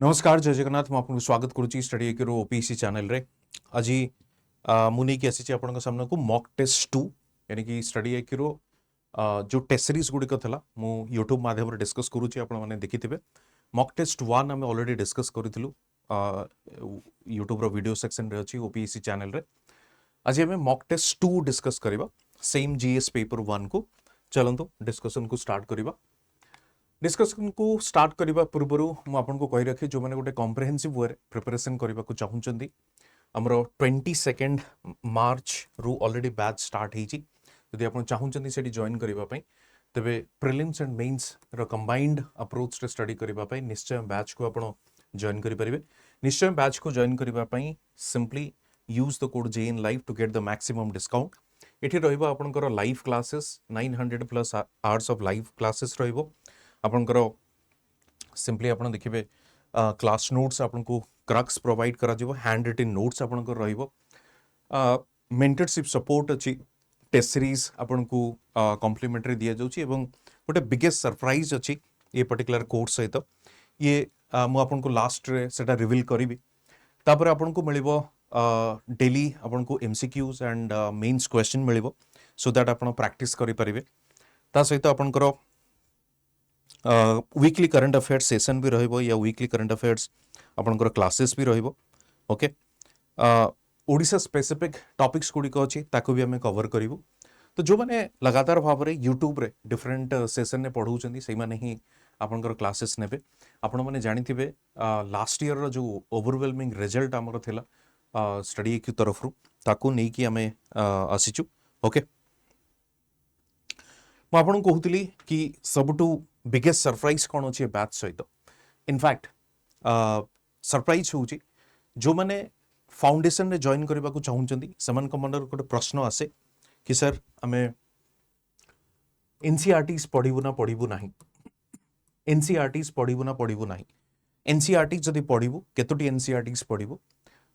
नमस्कार जय जगन्नाथ आपको स्वागत करुच्ची स्टडी एक्यूरो ओपीसी चैनल रे आज मुझे आसी आपन सामने को मॉक टेस्ट 2 यानी कि स्टडी एक्यूरो जो टेस्ट सीरीज गुड़िक था मु यूट्यूब माध्यम डिस्कस करुच्ची आपण मैंने देखिथे मॉक टेस्ट 1 आम ऑलरेडी डिस्कस करूँ यूट्यूब वीडियो सेक्शन रे अच्छी ओपीसी चैनल रे आज आम मॉक टेस्ट 2 डिस्कस करवा सेम जीएस पेपर 1 को चलतु डिस्कशन को स्टार्ट करवा डिस्कशन को स्टार्ट करने पूर्व मुझे कही रखे जो मैंने गोटे कम्प्रेहेंसिव वे प्रिपरेशन करने को चाहूँगी आमर 22 मार्च रु ऑलरेडी बैच स्टार्ट होती आप चाहूँगी से जॉइन करने तेरे prelims and mains combined approach रे स्टडी करने निश्चय बैच को आप जॉइन करेंगे निश्चय बैच को जॉइन करने simply use the code JN Live to get the maximum discount ये रहा live classes 900+ hours of live classes रहिबो आपनकर सिंपली आप देखिए क्लास नोट्स आपन को क्रक्स प्रोवाइड करा जिवो हैंड रिटन नोट्स आपनकर रहिबो मेंटरशिप सपोर्ट अच्छी टेस्ट सीरीज आपन को कॉम्प्लीमेंटरी दिया जाउची एवं गोटे बिगेस्ट सरप्राइज अच्छी ये पर्टिकुलर कोर्स सहित ये मु आपन को लास्ट रे सेटा रिवील करिवि तापर आपन को मिलिबो डेली आपन को MCQs एंड मेन्स क्वेश्चन मिलिबो सो दैट आपन प्रैक्टिस करि परिबे ता सहित आपनकर वीकली करंट अफेयर्स सेशन भी रहिबो या वीकली करंट अफेयर्स आपनकर क्लासेस भी रहिबो ओके ओडिशा स्पेसिफिक टॉपिक्स गुड़िक अच्छी ताको भी आम कवर करूँ तो जो मैंने लगातार भाव में यूट्यूब रे डिफरेंट सेशन ने पढ़ाऊँ से मैंने ही आपनकर क्लासेस नेबे आपण मैंने जानिथिबे लास्ट ईयर रो जो ओवरवेलमिंग रिजल्ट आमर थिला स्टडी एक्यू तरफ रु ताको नै कि आमे आसीचु ओके मु आपन कहूतली कि सबटू बिगेस्ट सरप्राइज कौन अच्छे बैच सहित इनफैक्ट सरप्राइज हूँ जो मैंने फाउंडेशन में जॉइन करने को चाहूँगी से मन गोटे प्रश्न आसे कि सर आम एनसीईआरटीज पढ़ू ना पढ़ू ना एनसीईआरटीज पढ़ू ना पढ़ू ना एनसीईआरटी जदि पढ़ू केतोटी एनसीईआरटीज पढ़ू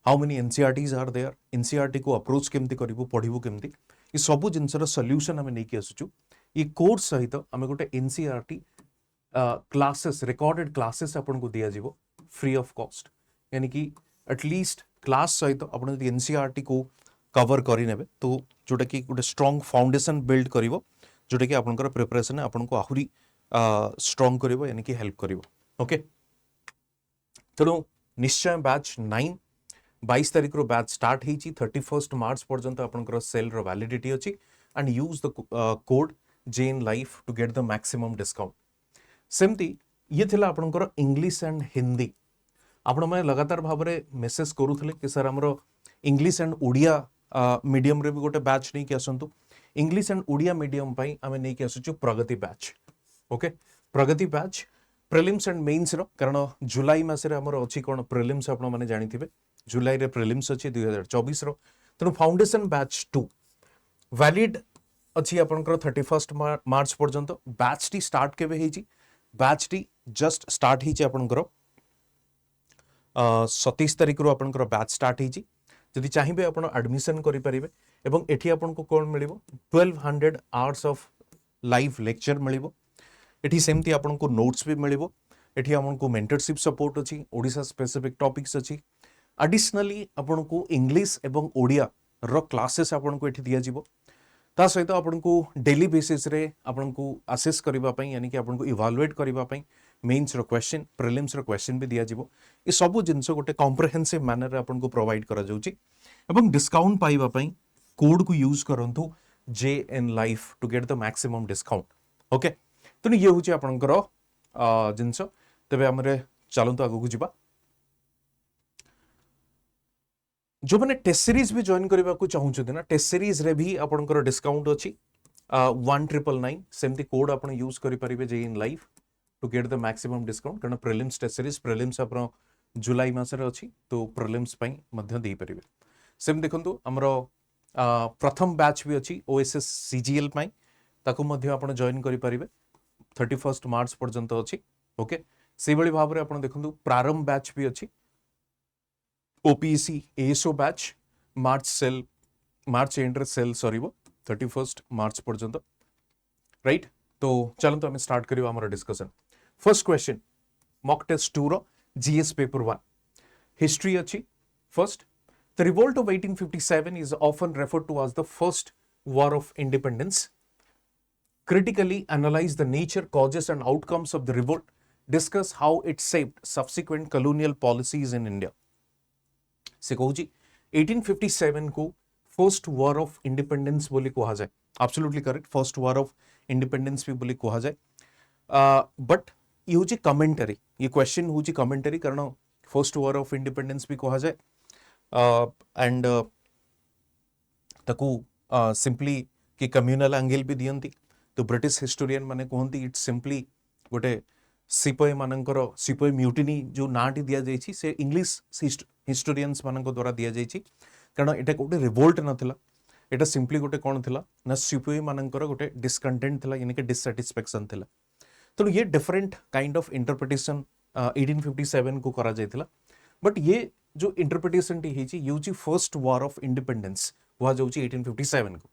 how many NCERTs are there NCERT को अप्रोच केमती करू पढ़ू केमती ये सब जिनसर सॉल्यूशन आम नहीं आसुचु ये कोर्स सहित आम गोटे एनसीईआरटी क्लासेस रिकॉर्डेड क्लासेस आपन को दिया जीवो फ्री ऑफ कॉस्ट यानी कि एटलीस्ट क्लास सहित आप एनसीईआरटी को कवर करेंगे तो जोटा कि गोटे स्ट्रॉन्ग फाउंडेशन बिल्ड करिवो जोटा कि आपनकर प्रिपरेशन आपन को आहुरी स्ट्रॉन्ग करिवो यानी कि हेल्प करिवो ओके तेणु निश्चय बैच 22 तारिख रो बैच स्टार्ट होती 31 मार्च पर्यंत आपनकर सेल रो वैलिडिटी अच्छी and use the code JN Live to get the maximum discount सेमती ये थिला आपनकर इंग्लिश एंड हिंदी आपण मैंने लगातार भाव में मेसेज करूले कि सर आमर इंग्लिश एंड ओडिया मीडियम रे भी गोटे बैच नहीं कि आसतु इंग्लिश एंड ओडिया मीडियम पई आमे नहीं कि आसुचु Pragati batch okay Pragati batch prelims and mains रो कारण जुलाई मासरे हमर अछि कोन प्रिलिम्स आपण माने जानिथिबे जुलाई रे प्रिलिम्स अछि 2024 रो तनो फाउंडेशन बैच 2 वैलिड अच्छी आपनकर 31 मार्च पर्यंत बैच टी स्टार्ट केबे हेची बैच टी जस्ट स्टार्ट होती आपनकर 27 तारिख रो आपनकर बैच स्टार्ट होती जदि चाहिए आप एडमिशन करें एवं एठी आपनको कौन मिलिबो 1200 आवर्स ऑफ लाइव लेक्चर मिलिबो एठी सेमती आपनको नोट्स भी मिलिबो एठी आपनको मेंटरशिप सपोर्ट अछि ओडिशा स्पेसिफिक टॉपिक्स अछि एडिशनली आपनको इंग्लिश एवं ओडिया रो क्लासेस आपनको एठी दिया जिवो ता सहित आपनको डेली बेसिस रे आपनको असेस करबा पई यानी कि आपनको इवैल्यूएट करबा पई मेन्स रो क्वेश्चन प्रिलिम्स रो क्वेश्चन भी दिया जिवो ये सब जिंस गोटे कॉम्प्रिहेंसिव मैनर रे आपनको प्रोवाइड करा जाउची एवं डिस्काउंट पाइबा पई कोड को यूज करंतु JN Live to get the maximum discount okay तो ये होची आपनकर जिंस तबे हमरे चलंतु आगु को जिबा जो मैंने टेस्ट सीरीज भी जॉइन करने को चाहूँगी ना टेस्ट सीरीज रे भी आपनकर डिस्काउंट अच्छी 1999 सेमती कोड आप यूज करेंगे JN Live to get the maximum discount कारण प्रिलिम्स टेस्ट सीरीज प्रिलिम्स आप जुलाई मासरे अच्छी तो प्रिलिम्स पई मध्य दे परिबे सेम देखंतु हमरो प्रथम बैच भी अच्छी OSS CGL पई ताको मध्य आप जॉइन करि परिबे 31 मार्च पर्यंत अच्छी ओके से भली भाव रे आप देखंतु प्रारंभ बैच भी अच्छी OPEC ASO batch March and रे सेल सरीबो 31 मार्च पर्यंत राइट तो चलंतु आम स्टार्ट करिवा हमर discussion first question mock test 2 रो GS paper 1 history achi. First, the revolt of 1857 is often referred to as the first war of independence. Critically analyze the nature, causes and outcomes of the revolt, discuss how it shaped subsequent colonial policies in India. से कहूँ 1857 को first war of independence बोली कहा जाए. Absolutely correct, first war of independence भी बोली कहा जाए. बट ये हूँ कमेंटरी, ये क्वेश्चन हूँ कमेंटरी कारण फर्स्ट वॉर ऑफ इंडिपेंडेंस भी कहा जाए एंड ताकू सिंपली कि कम्युनल एंगल भी दियंती. तो ब्रिटिश हिस्टोरियन माने कहती इट्स सिंपली गोटे सिपाही मानकर सिपाही म्यूटिनी जो नाटी दि जाइए से इंग्लिश हिस्टोरियंस मान द्वारा दि जाइए कारण एटा गोटे रिवोल्ट नाला, एटा सिंपली गोटे कौन थिला ना सिपाही मानकर गोटे डिसकंटेंट थिला यानी कि डिससैटिस्फैक्शन थिला. तो ये डिफरेंट काइंड ऑफ इंटरप्रिटेशन 1857 को करा जाइथिला. बट ये जो इंटरप्रिटेशन टी हेची यूजी फर्स्ट वॉर ऑफ इंडिपेंडेंस हुआ जाउची 1857 को.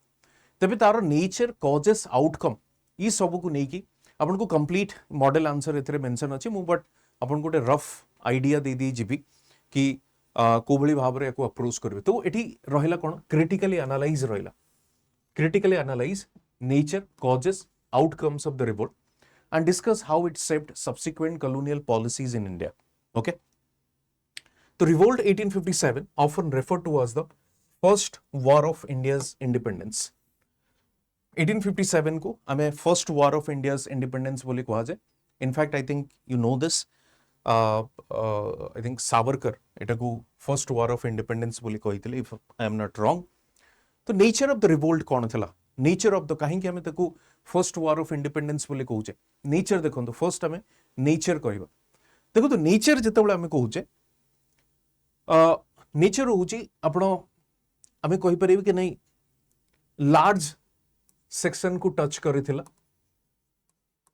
तबे तार नेचर, कॉजेस, आउटकम ये सब को नेकी आपन को कंप्लीट मॉडल आंसर एथरे मेंशन अछि. मु बट आपन गोटे रफ आइडिया दे दी जिबी कि कोबली भाव रे को अप्रोच करबे. तो एठी रहिला कोन क्रिटिकली एनालाइज रहिला, critically analyse nature, causes, outcomes of the revolt and discuss how it shaped subsequent colonial policies in India. Okay. The revolt 1857 often referred to as the first war of India's independence. 1857 को हमें first war of India's independence बोले कहा जाए. In fact, I think you know this. I think Savarkar एटा को first war of independence बोले कही थिले, if I am not wrong. तो nature of the revolt कौन थिला? नेचर ऑफ द कहीं आम ताकू फर्स्ट वार ऑफ इंडिपेंडेंस बोले कहूचे. नेचर देखो फर्स्ट आम नेचर कहवा. देखो तो नेचर जिते आम कहूचे नेचर हूँ आपण आम कहीपर कि नहीं लार्ज सेक्शन को टच करिथिला,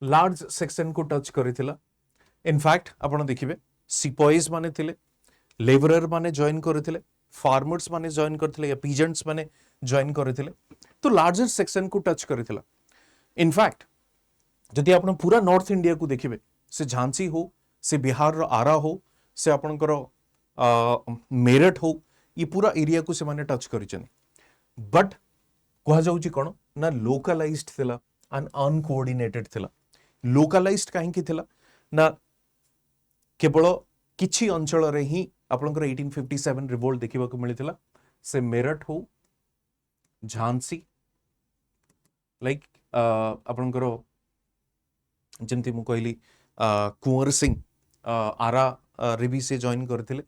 लार्ज सेक्शन को टच करिथिला. इनफैक्ट आपण देखिबे सिपाहीज माने थिले, लेबरर माने जॉइन करथिले, फार्मर्स माने जॉइन करथिले या पीजेंट्स माने जॉइन करथिले. तो लार्जर सेक्शन को टच करथिला. इनफैक्ट जदि आपण पूरा नॉर्थ इंडिया को देखिबे, से झांसी हो, से बिहार रो आरा हो, से आपणकर मेरठ हो, ये पूरा एरिया को से माने टच करिछन. बट कहा जाउची कोन ना लोकलाइज्ड थिला एंड अनकोऑर्डिनेटेड थिला. लोकलाइज्ड काहे कि थिला ना केवल किछि अंचल रे ही आपणकर 1857 रिवोल्ट देखिबा को मिलिथिला. से मेरठ हो, झांसी, लाइक आपणकर जमती मु कहली कुंवर सिंह आरा रे भी से जॉइन करथिले,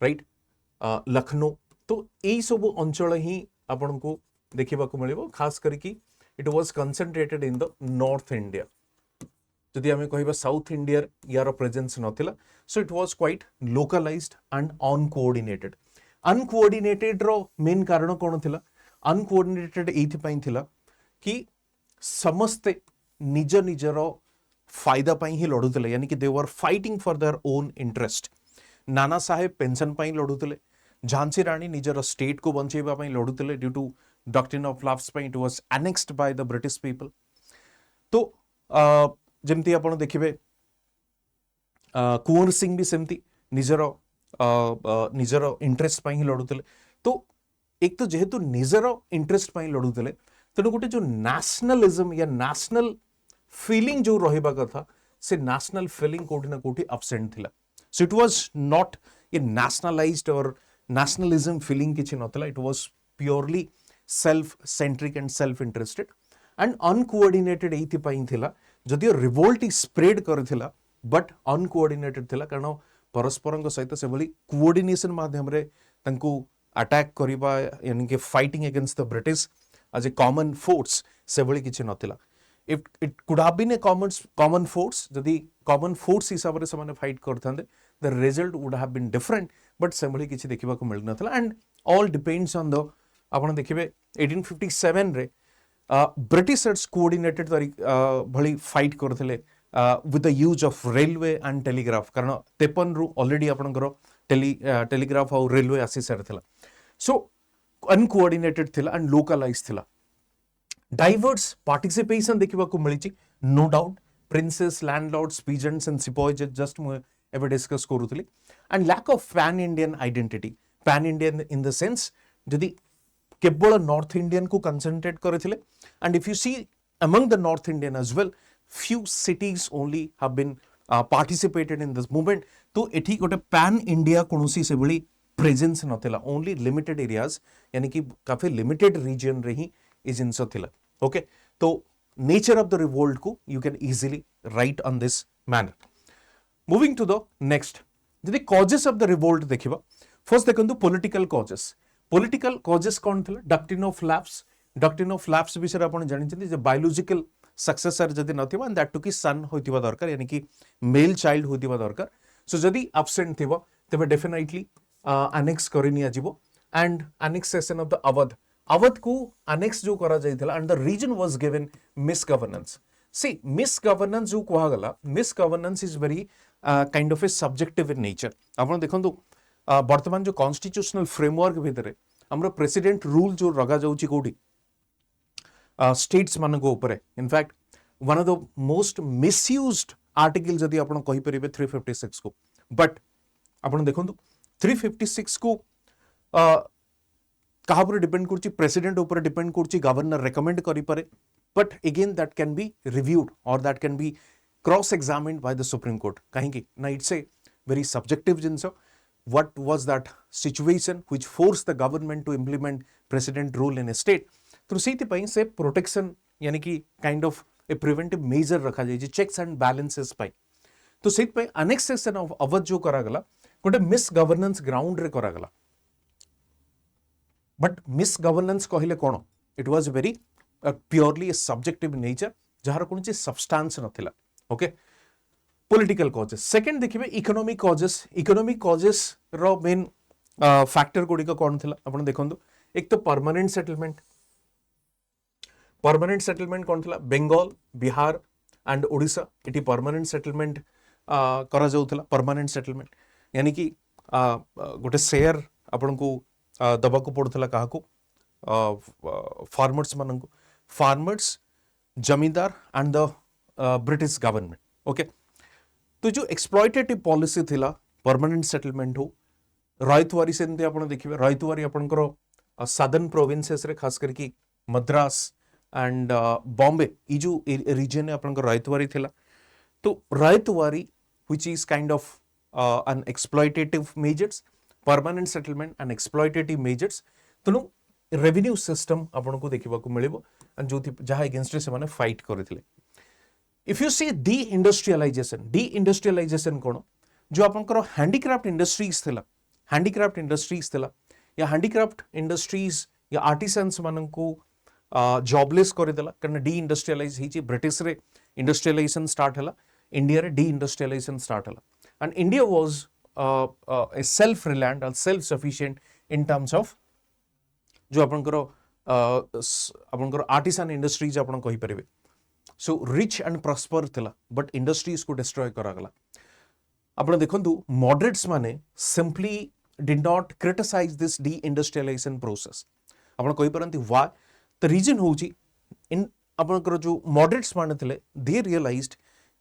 राइट, लखनऊ. तो यही सब अंचल ही आपन को देखिबा को मिलिबो. खास करके it was concentrated in the north India. जदि आमे कहबा साउथ इंडिया यार प्रेजेंस नथिला. So it was quite localized and uncoordinated. Uncoordinated रो मेन कारण कोन थिला? अनकोऑर्डिनेटेड एथि पई थिला कि समस्ते निज निजर फायदा पाई ही लड़ुले, यानी कि they were fighting for their own interest. Nana Saheb pension पाई लड़ुले, झांसी रानी निजर स्टेट को बंचेबा पाई लड़ुले. Due to doctrine of lapse पाई it was annexed by the British people. तो जेमती आपण देखिबे कुंवर सिंह भी सेमती निजर निजर इंटरेस्ट पाई ही लड़ुले. तो एक तो जेहेतु निजर इंटरेस्ट पाई लड़ुले, तेणु गोटे जो नेशनलिज्म या नेशनल फीलिंग जो रहिबा कथा, से नेशनल फीलिंग कोठी ना कोठी एब्सेंट थिला. So it was not a nationalized or nationalism feeling किछि नथला. It was purely self centric and self interested and uncoordinated एथि पई थिला. जदियो रिवोल्ट स्प्रेड करथिला बट अनकोऑर्डिनेटेड थिला, कारण परस्परंग सहित से भली कोऑर्डिनेशन माध्यम रे तंकु अटैक करिबा, यानी कि fighting against the British as a common force से भली किछि नथिला. if it could have been a common force, जदि common force हिसाब रे समाने fight करथांदे, the result would have been different. but से भली किछि देखिबा को मिल नथिला. and all depends on the आपण देखिबे 1857 रे ब्रिटिशर्स कोऑर्डिनेटेड भली फाइट करथिले with the use of railway and telegraph. कारण 53 रु ऑलरेडी आपनकर टेलीग्राफ और रेलवे आसी सारथिला. सो अनकोऑर्डिनेटेड थिला एंड लोकलाइज थिला. डाइवर्स पार्टिसिपेशन देखिबा को मिलिछि, no doubt. Princes landlords peasants and sepoys just मु एबे डिस्कस करूथली and lack of pan Indian identity pan Indian in the sense जदि केवल नॉर्थ इंडियन को कंसंट्रेट करथिले and if you see among the north indian as well few cities only have been participated in this movement तो एठी गोटे pan India कोनोसी से बड़ी प्रेजेंस नथिला ओनली लिमिटेड एरियाज यानी कि काफी लिमिटेड रीजन रे ही ई जिंस थिला ओके तो नेचर ऑफ द रिवोल्ट को you can easily write on this manner moving to the next जदि कॉजेस ऑफ द रिवोल्ट देखिबा फर्स्ट देखंतु पॉलिटिकल कॉजेस कोन थिला डक्ट्रिन ऑफ लैप्स विषय आपण जानिछथि जे बायोलॉजिकल सक्सेसर जदि नथिबा एंड दैट टू की सन होइतिबा दरकार यानी कि मेल चाइल्ड होइतिबा दरकार सो जदि एब्सेंट थिबो तबे डेफिनेटली एनेक्स करिनिया जिवो and annexation of the Awadh को एनेक्स जो करा जाइथिला and the reason was given misgovernance सी मिस गवर्नेंस जो कहा गला misgovernance is very kind of a subjective in nature आपण देखंतु वर्तमान जो कॉन्स्टिट्यूशनल फ्रेमवर्क भितरे हमरो प्रेसिडेंट रूल जो रगा जाउची कोठी स्टेट्स मान ऊपर in fact one of the most misused article जदि आपण कहि परिबे 356 को बट आपण देखंतु 356 को कहा पर डिपेंड करछि प्रेसिडेंट ऊपर डिपेंड करछि गवर्नर रेकमेंड करि पारे but again that can be reviewed or that can be cross examined by the supreme court कहीं ना it's a very subjective things what was that situation which forced the government to implement president rule in a state तो सेति पई से protection यानी कि kind of A preventive measure रखा जाय चेक्स एंड बैलेंसेस पई तो सेति पई अनेक्सेशन ऑफ अवध जो करा गला गोटे मिस गवर्नेंस ग्राउंड रे करा गला बट मिस गवर्नेंस कहिले कोन it was very purely a subjective nature जहार कोन सब्सटेंस नथिला ओके पॉलिटिकल कॉजेस सेकंड देखिबे इकोनॉमिक कॉजेस रो मेन फैक्टर गुडी को कोन थिला आपण देखंतु एक तो परमानेंट सेटलमेंट कोन थिला बंगाल बिहार एंड ओडिशा इटी परमानेंट सेटलमेंट करा जाउथला परमानेंट सेटलमेंट यानी कि गोटे शेयर आपण को दबा को पड़थला काहा को फार्मर्स जमींदार and the British government okay तो जो एक्सप्लॉयटेटिव पॉलिसी थिला परमानेंट सेटलमेंट हो रयतवारी सेमती आपण देखिबे रयतवारी आपनकर सदर्न प्रोविंसेस रे खास करके मद्रास एंड बॉम्बे ई जो रीजन आपनकर रयतवारी थिला तो ryotwari which is kind of an exploitative measures permanent settlement and exploitative measures तनु रेवेन्यू सिस्टम आपन को देखिबा को मिलिबो एंड जो जहा अगेंस्ट से माने फाइट करथिले if you see deindustrialization कोन जो आपनकर हैंडीक्राफ्ट इंडस्ट्रीज थिला या हैंडीक्राफ्ट इंडस्ट्रीज या आर्टिसंस मानन को जॉबलेस कर देला कारण डी इंडस्ट्रियलाइज हिची ब्रिटिश रे इंडस्ट्रियलाइजेशन स्टार्ट हला इंडिया रे डी इंडस्ट्रियलाइजेशन स्टार्ट हला and India was a self reliant or self sufficient in terms of जो आपनकर आर्टिसन इंडस्ट्रीज आपन कहि परिबे सो रिच एंड प्रॉस्पर थिला बट इंडस्ट्रीज को डिस्ट्रॉय करा गला आपण देखंतु मॉडरेट्स माने simply did not criticize this deindustrialization process आपण कहि परंती व्हाई द रीजन होची इन आपनकर जो मॉडरेट्स माने थिले दे रियलाइज्ड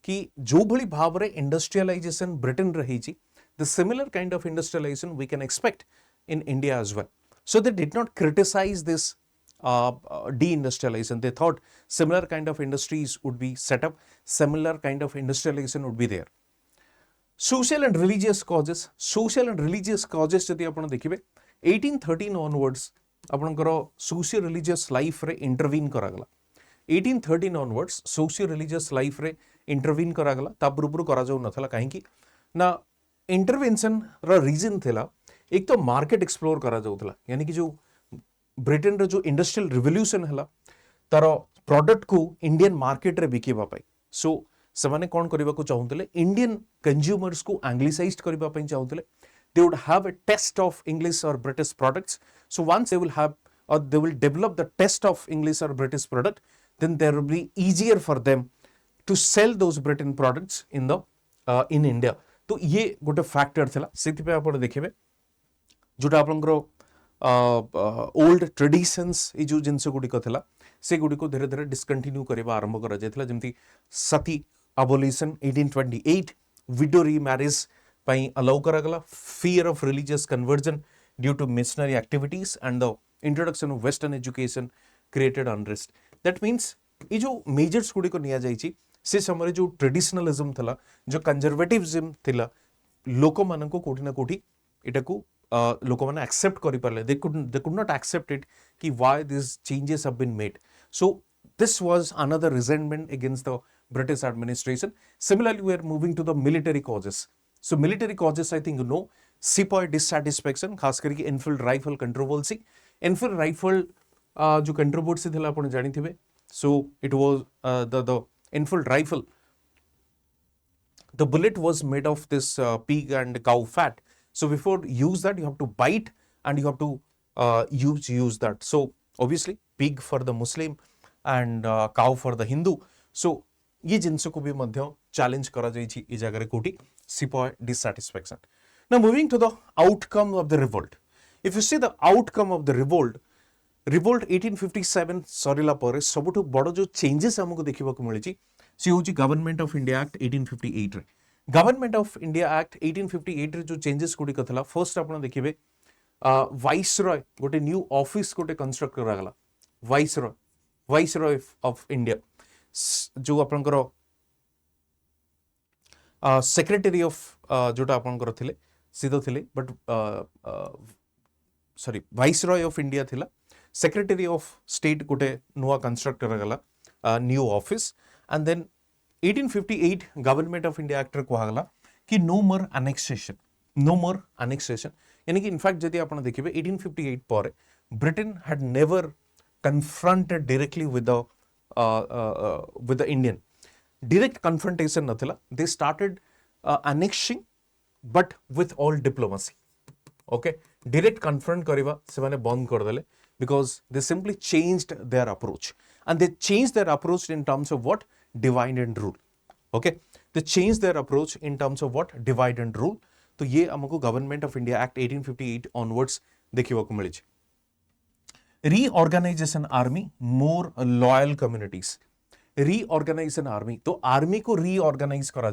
कि जो भली भाव रे इंडस्ट्रियलाइजेशन ब्रिटेन रही छी the similar kind of industrialization we can expect in India as well so they did not criticize this deindustrialization. They thought similar kind of industries would be set up, similar kind of industrialization would be there. Social and religious causes जदि आपण देखिबे 1813 onwards आपनकर socio religious life रे intervene करा गला 1813 onwards socio religious life रे intervene करा गला ता पूर्व करा जाउ नथला काहे कि ना इंटरवेंशन रा रीजन थिला एक तो मार्केट एक्सप्लोर करा जाउथला यानी कि जो ब्रिटेन रे जो इंडस्ट्रियल रिवोल्यूशन हला तार प्रोडक्ट को इंडियन मार्केट रे बिकेबा पाई सो समाने कोन करबा को चाहुतले इंडियन कंज्यूमर्स को एंग्लिसाइज्ड करबा पाई चाहुतले they would have a taste of English or British products so once they will have or they will develop the test of English or British product, then there will be easier for them to sell those Britain products in the in India. तो ये गोटे factor थिला सेति पे आपण देखिबे जोटा आपनकर old traditions ए जो जिंस गुडी को थिला से गुडी को धीरे धीरे डिस्कंटिन्यू करबा आरंभ करा जायथिला जेमति सती abolition 1828 widow remarriage ପାଇଁ allow କରାଗଲା fear of religious conversion due to missionary activities and the introduction of western education created unrest that means ये जो मेजर्स गुड़िक नि से समय जो ट्रेडिशनलिज्म थिला जो कंजर्वेटिविज्म थिला लोक मान कोठी ना कोठी एटा को लोक माने एक्सेप्ट करि पारले they could not accept it कि why this changes have been made so this was another resentment against the British administration. Similarly, we are moving to the military causes. So military causes, I think you know, sepoy dissatisfaction, खास करके Enfield rifle controversy. Enfield rifle जो controversy थिला आपण जानि थिबे. So it was the Enfield rifle. The bullet was made of this pig and cow fat. So before use that, you have to bite and you have to use that. So obviously, pig for the Muslim and cow for the Hindu. So ये जिनस को भी मध्य challenge करा जाइछि ई जगह रे कोठी sepoy dissatisfaction. Now moving to the outcome of the revolt. If you see the outcome of the revolt 1857 सरिला पर सबुठु बड़ जो चेंजेस हमको देखिबा को मिलिछि से होछि गवर्नमेंट ऑफ इंडिया एक्ट 1858 रे. गवर्नमेंट ऑफ इंडिया एक्ट 1858 रे जो चेंजेस गुडी कथला फर्स्ट आपण देखिबे वाइसरॉय गोटे न्यू ऑफिस गोटे कंस्ट्रक्ट करा गला वाइसरॉय ऑफ इंडिया जो आपनकर सेक्रेटरी ऑफ जोटा आपनकर थिले सीधो थिले but sorry viceroy of India थिला सेक्रेटरी ऑफ स्टेट गोटे नुआ कंस्ट्रक्ट करा गला new office and then 1858 government of India act रे कहा गला कि नो मोर एनेक्सेशन यानी कि इनफैक्ट जदि आपण देखिबे 1858 पर Britain had never confronted directly with the Indian. Direct confrontation nathila. They started annexing, but with all diplomacy. Okay, direct confront kariba semane band kardale because they simply changed their approach, and they changed their approach in terms of what divide and rule. Okay, they changed their approach in terms of what divide and rule. तो ये हमको government of India act 1858 onwards देखिबा को मिलिछि. Reorganisation army more loyal communities. Reorganisation army तो army को reorganise करा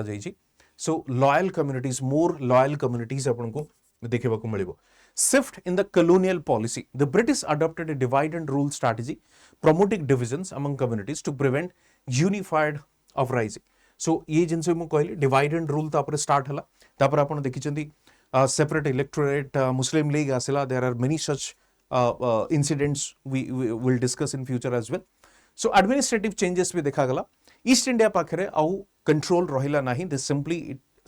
जाइछि so loyal communities more loyal communities आपन को देखिबा को मिलिबो. Shift in the colonial policy. The British adopted a divide and rule strategy promoting divisions among communities to prevent unified uprising. So ये जिनसे मु कहली डिवाइड एंड रूल तापर स्टार्ट हला तापर आपण देखिचंदी separate electorate Muslim League asila. There are many such incidents we will discuss in future as well. So administrative changes भी देखा गला. ईस्ट इंडिया पाखरे आउ कंट्रोल रहिला नाही. They simply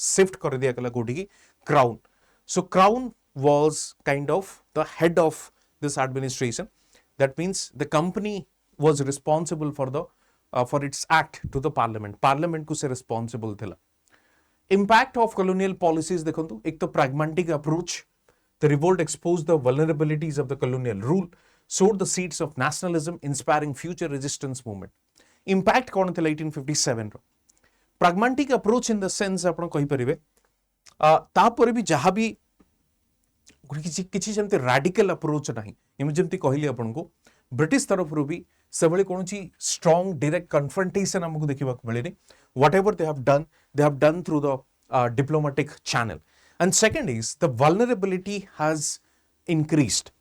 shift कर दिया गला कोठी की crown. So crown was kind of the head of this administration. That means the company was responsible for its act to the parliament. Parliament को से responsible थिला. Impact of colonial policies देखंतु एक तो pragmatic approach. The revolt exposed the vulnerabilities of the colonial rule, sowed the seeds of nationalism, inspiring future resistance movement. Impact कौन थिला 1857 रो. Pragmatic approach in the sense आपण कहि परिबे तापर भी जहाँ भी किसी जमते radical approach नहीं. एम जमती कहली आपण को ब्रिटिश तरफ रो भी सबले कोनची strong direct confrontation हमको देखिबा को मिलेनी. Whatever they have done through the diplomatic channel. And second is the vulnerability has increased.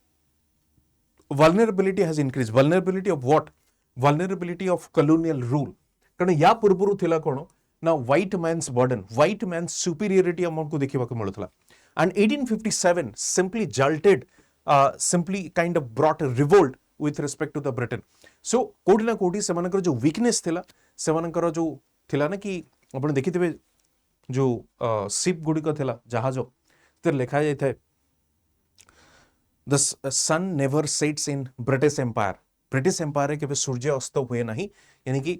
Vulnerability has increased. Vulnerability of what? Vulnerability of colonial rule. कारण या पूर्वरु थिला कोन ना white man's burden, white man's superiority हमको देखिबा को मिलथला. And 1857 simply jolted, simply kind of brought a revolt with respect to the Britain. So कोडी ना कोडी सेमानकर जो weakness थिला सेमानकर जो थिला ना कि आपण देखिथिबे जो शिप गुडी को थिला जहाज तर लिखा जाय थे the sun never sets in British empire. British empire के सूर्य अस्त हुए नहीं यानी कि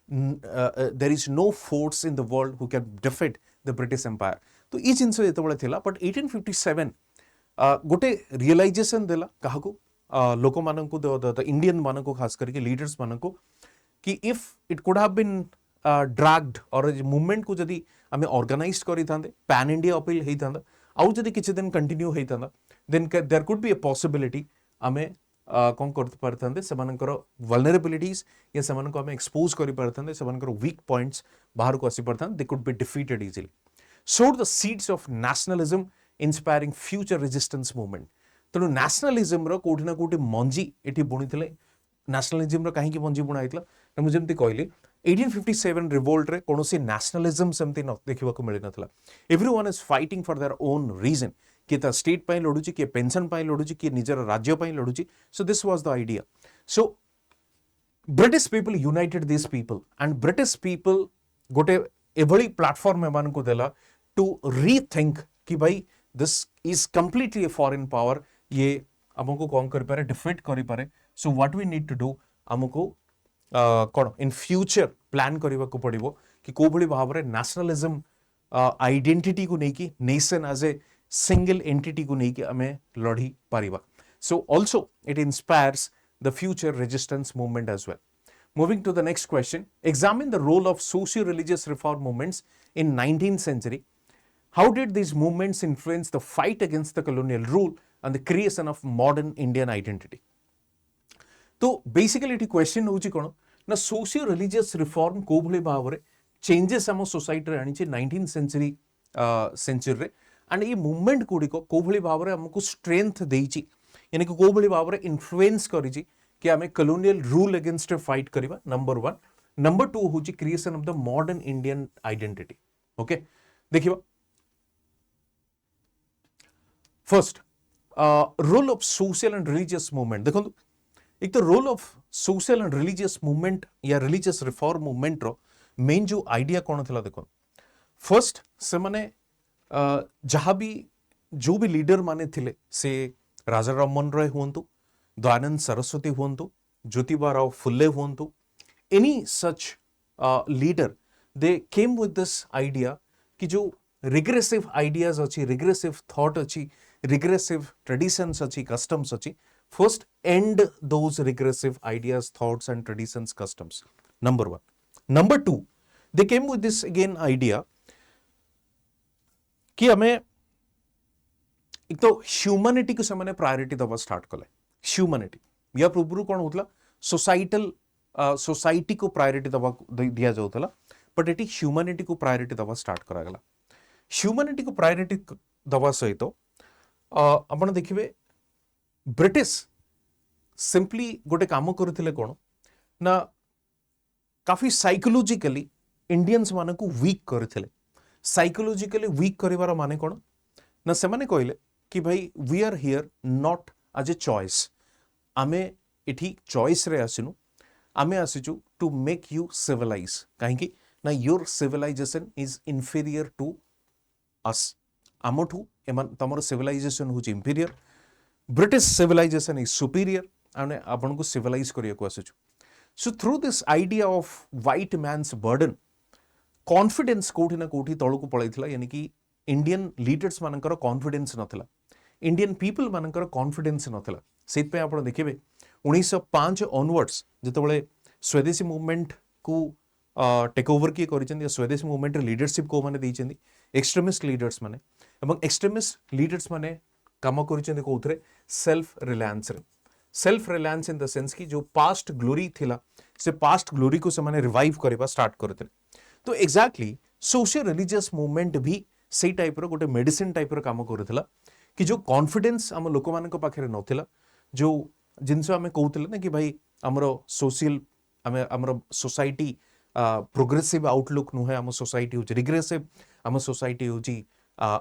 there is no force in the world who can defeat the British empire. तो ई जिनस जेतबळे थिला बट 1857 गोटे रियलाइजेशन देला काहाको लोक माननको द इंडियन मानको खास करके लीडर्स माननको कि if it could have been dragged और मूवमेंट को जदि आमे ऑर्गेनाइज करि थांदे पैन इंडिया अपील हेई थांदा आउ जदि किछि दिन कंटिन्यू हेई थांदा then there could be a possibility आमे कौन कर पारथांते सेमानकर वल्नरेबिलिटीज या सेमानको हम एक्सपोज करि पारथांते सेमानकर वीक पॉइंट्स बाहर को आसी पारथांते they could be defeated easily sowed the seeds of nationalism inspiring future resistance movement तेणु नेशनलिज्म रो कोठी ना कोठी मंजी एठी बुणीथिले नेशनलिज्म रो काहे की मंजी बुणा हेतला मु जेमति कहली 1857 रिवोल्ट रे कोनोसी नेशनलिज्म सेमति न देखिबा को मिलि नथला everyone is fighting for their own region कि ता स्टेट पाई लडुची कि पेंशन पाई लडुची कि निजर राज्य पाई लडुची so this was the idea so British people united this people and British people गोटे एभली प्लेटफॉर्म एमान को देला टू रीथिंक कि भाई this is completely a foreign power ये हमको कौन कर पारे डिफीट करि पारे so what we need to do हमको कौन इन फ्यूचर प्लान करने को पड़ो कि कौ भाई भाव में नेशनलिज्म आइडेंटिटी को लेकिन nation as a single entity को लेकिन आम लड़ी पारिबा so also it inspires the future resistance movement as well moving to the next question examine the role of socio religious reform movements in 19th century how did these movements influence the fight against the colonial rule and the creation of modern Indian identity तो basically ये question हूँ कौन ना socio religious reform को भाई भाव में changes आम सोसाइटी आनी 19th century सेंचुरी एंड ये मूवमेंट गुड़िक कौ भाई भाव में आमको स्ट्रेंथ देती यानी कि कौ भाई भाव में इन्फ्लुएंस करी कि आम कलोनियल रूल अगेंस्ट फाइट करवा नंबर 1 नंबर 2 हूँ creation of the modern Indian identity okay देखिए first role of social and religious movement देखो एक तो role of social and religious movement या रिलीजियस रिफॉर्म मूवमेंट रो मेन जो आइडिया कौन था देखो फर्स्ट से माने जहाँ भी जो भी लीडर माने थिले से राजा राममोहन राय हुंतु दयानंद सरस्वती हुंतु ज्योतिबा राव फुले हुंतु any such leader they came with this idea कि जो रिग्रेसिव आइडियाज अच्छी रिग्रेसिव थॉट अच्छी रिग्रेसिव ट्रेडिशंस अच्छी कस्टम्स अच्छी first end those regressive ideas thoughts and traditions customs number 1 number 2 they came with this again idea कि हमें एक तो ह्यूमैनिटी को से प्रायोरिटी दबा स्टार्ट कले ह्यूमैनिटी या पूर्व कौन होता सोसाइटल सोसाइटी को प्रायोरिटी दबा दिया जाता बट ये ह्यूमैनिटी को प्रायोरिटी दबा स्टार्ट करागला ह्यूमैनिटी को प्रायोरिटी दबा सहित आपण देखिए ब्रिटिश सिंपली गोटे काम करते कौन ना काफी साइकोलॉजिकली इंडियंस मान को वीक करते साइकोलॉजिकली वीक करिवार माने कौन ना से माने कहले कि भाई we are here not as a choice आमे इठी चॉइस रे आसिनु आमे आसीचु टू मेक यू सिविलाइज कहीं ना your civilisation is inferior to us आमठू एमन तमर सिविलाइजेशन हूँ inferior British civilisation is superior आने आपन को सिविलाइज करिया को आसुछु so through this idea of white man's burden confidence कोठी ना कोठी तळु को पळैथिला यानी कि इंडियन लीडर्स मानकर कॉन्फिडेंस नथिला इंडियन पीपल मानकर कॉन्फिडेंस नथिला सेत पे आपण देखिबे 1905 ऑनवर्ड्स जेतबळे स्वदेशी मूवमेंट को टेक ओवर किए करिसेंदी स्वदेशी मूवमेंट लीडरशिप को माने दैचेंदी एक्सट्रीमिस्ट लीडर्स माने एवं एक्सट्रीमिस्ट लीडर्स माने काम करिसेंदी कोथरे self reliance in the sense कि जो पास्ट ग्लोरी थिला से पास्ट ग्लोरी को से माने रिवाइव करबा स्टार्ट करते तो एग्जैक्टली सोशियो रिलीजियस मूवमेंट भी से टाइप रो गोटे मेडिसिन टाइप रो काम करथिला कि जो कॉन्फिडेंस हम लोक मान पाखे नथिला जो जिनस आम कहते ना कि भाई आमर सोशल आमर सोसाइटी प्रोग्रेसिव आउटलुक नुहे आम सोसाइटी हूँ रिग्रेसिव आम सोसाइटी हूँ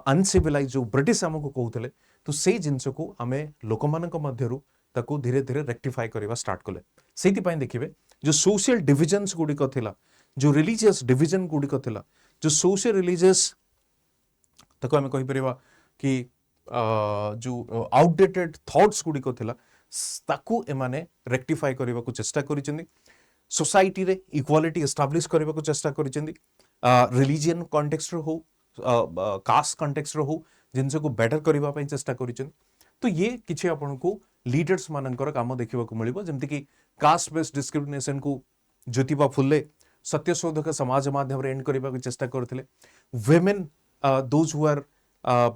अनसिविलाइज जो ब्रिटिश आमको कहते तो से जिनस को आम लोक मध्यरु ताको धीरे धीरे रेक्टिफाई करवा स्टार्ट कले से देखिए जो सोशल डिविजन्स गुड़िक थिला जो रिलीजियस डिविजन गुड़िक थिला जो सोशल रिलीजियस ताको आम कहि परिबा कि जो आउटडेटेड थॉट्स गुड़िक थिला ताकू एमाने रेक्टिफाई करने को चेष्टा करिसेंदी सोसाइटी रे इक्वालिटी एस्टाब्लिश करने को चेष्टा करिसेंदी रिलीजियन कॉन्टेक्स्ट रो हो कास्ट कॉन्टेक्स्ट रो हो जिनस को बेटर करबा पई चेष्टा करिसेंदी तो ये किछि आपन को लीडर्स मानकर काम देखिबा को मिलिबो जेमति कि कास्ट बेस्ड डिस्क्रिमिनेशन को ज्योतिबा फुले सत्यशोधक समाज माध्यम रे एंड करबा को चेष्टा करथिले women those who are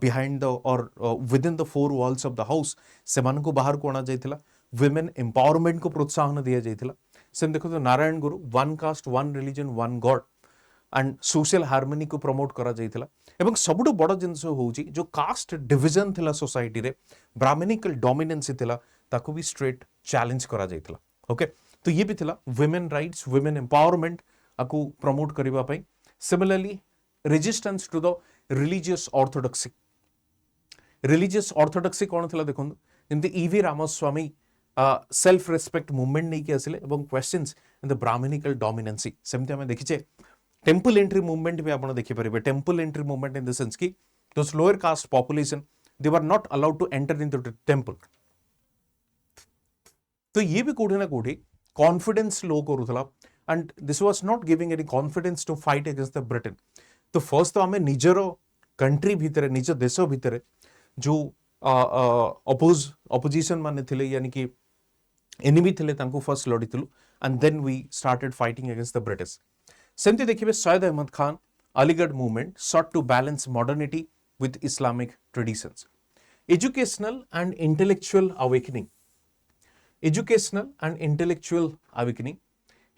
behind the or within the four walls of the house से मान को बाहर को आना जाइथिला women empowerment को प्रोत्साहन दिया जाइथिला सेम देखो तो नारायण गुरु one cast one religion one God and social harmony को प्रमोट करा जाइथिला एवं सबुठु बड़ जिंस होउची जो कास्ट डिविजन थिला सोसाइटी रे ब्राह्मणिकल डोमिनेंस थिला ताको भी स्ट्रेट चैलेंज करा जाइथिला ओके तो ये भी थिला वुमेन राइट्स वुमेन एम्पावरमेंट आकु प्रमोट करबा पई similarly resistance to the religious orthodoxy कौन थिला देखंतु जेंति EV Ramaswamy self respect movement नहीं कि आसिले एवं questions in the brahminical dominancy सेमति हमें देखिचे टेम्पल एंट्री मूवमेंट भी आपण देखि परिबे temple entry movement in the sense कि those lower caste population they were not allowed to enter into the temple तो ये भी कोठी ना कोठी कॉन्फिडेंस लो करूथला and this was not giving any confidence to fight against the Britain तो first तो हमें निजर कंट्री भितर निज देश भितर जो अपोजिशन माने थिले यानी कि एनिमी थिले तांको फर्स्ट लड़ीथिलु and then we started fighting against the British सेमती देखिए Syed Ahmad Khan Aligarh movement sought to balance modernity with Islamic traditions. Educational and intellectual awakening.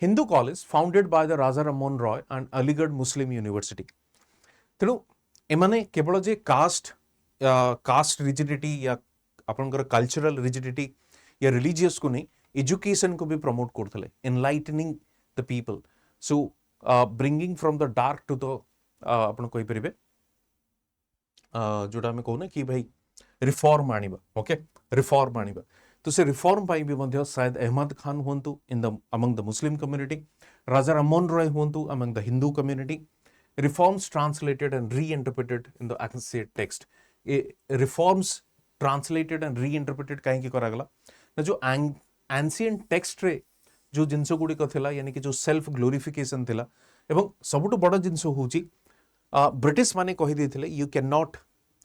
Hindu college founded by the Raja Rammohn Roy and Aligarh Muslim University. तेणु एमाने केवल जे cast rigidity या आपनकर cultural rigidity या religious को नहीं एजुकेशन को भी प्रमोट करथले enlightening the people so bringing from the dark to the आपण कहि परिबे जोटा हमें कहूना कि भाई रिफॉर्म आनिबा ओके रिफॉर्म आनिबा तो से रिफॉर्म पाई भी मध्य शायद अहमद खान हुंतु in the among the Muslim community Raja Rammohan Roy हुंतु among the Hindu community reforms translated and reinterpreted in the ancient text reforms translated and reinterpreted कहीं की करागला ना जो ancient text रे जो जिंस गुडी को थिला यानी कि जो सेल्फ ग्लोरिफिकेशन थिला एवं सबुटु बड़ जिंस होची ब्रिटिश माने कहि देथिले you can not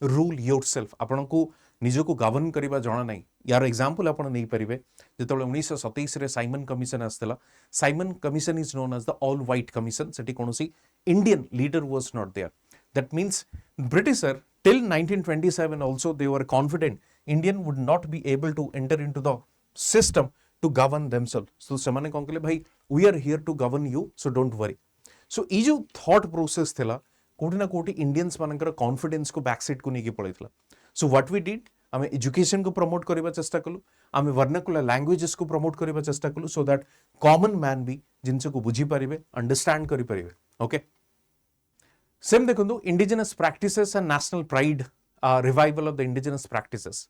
rule yourself आपन को निज को गवर्न करिबा जणा नाही यार एग्जांपल आपन नै परिबे जेतले 1927 रे साइमन कमिशन आस्तला Simon commission is known as the all white commission सेठी कोनोसी Indian leader was not there that means Britisher till 1927 also they were confident Indian would not be able to enter into the system to govern themselves so semane kon kale bhai we are here to govern you so don't worry so ई जो thought process थिला कोठी ना कोठी Indians मानकर confidence को back seat को नहीं पड़ेगा सो व्हाट वी डिड आम एजुकेशन को प्रमोट करबा चेष्टा कलु आम वर्नाकुलर लैंग्वेजेस को प्रमोट करबा चेष्टा कलु सो दैट कॉमन मैन भी जिनस को बुझी पारिबे अंडरस्टैंड करि पारिबे ओके सेम देखंतु indigenous practices and national pride revival of the indigenous practices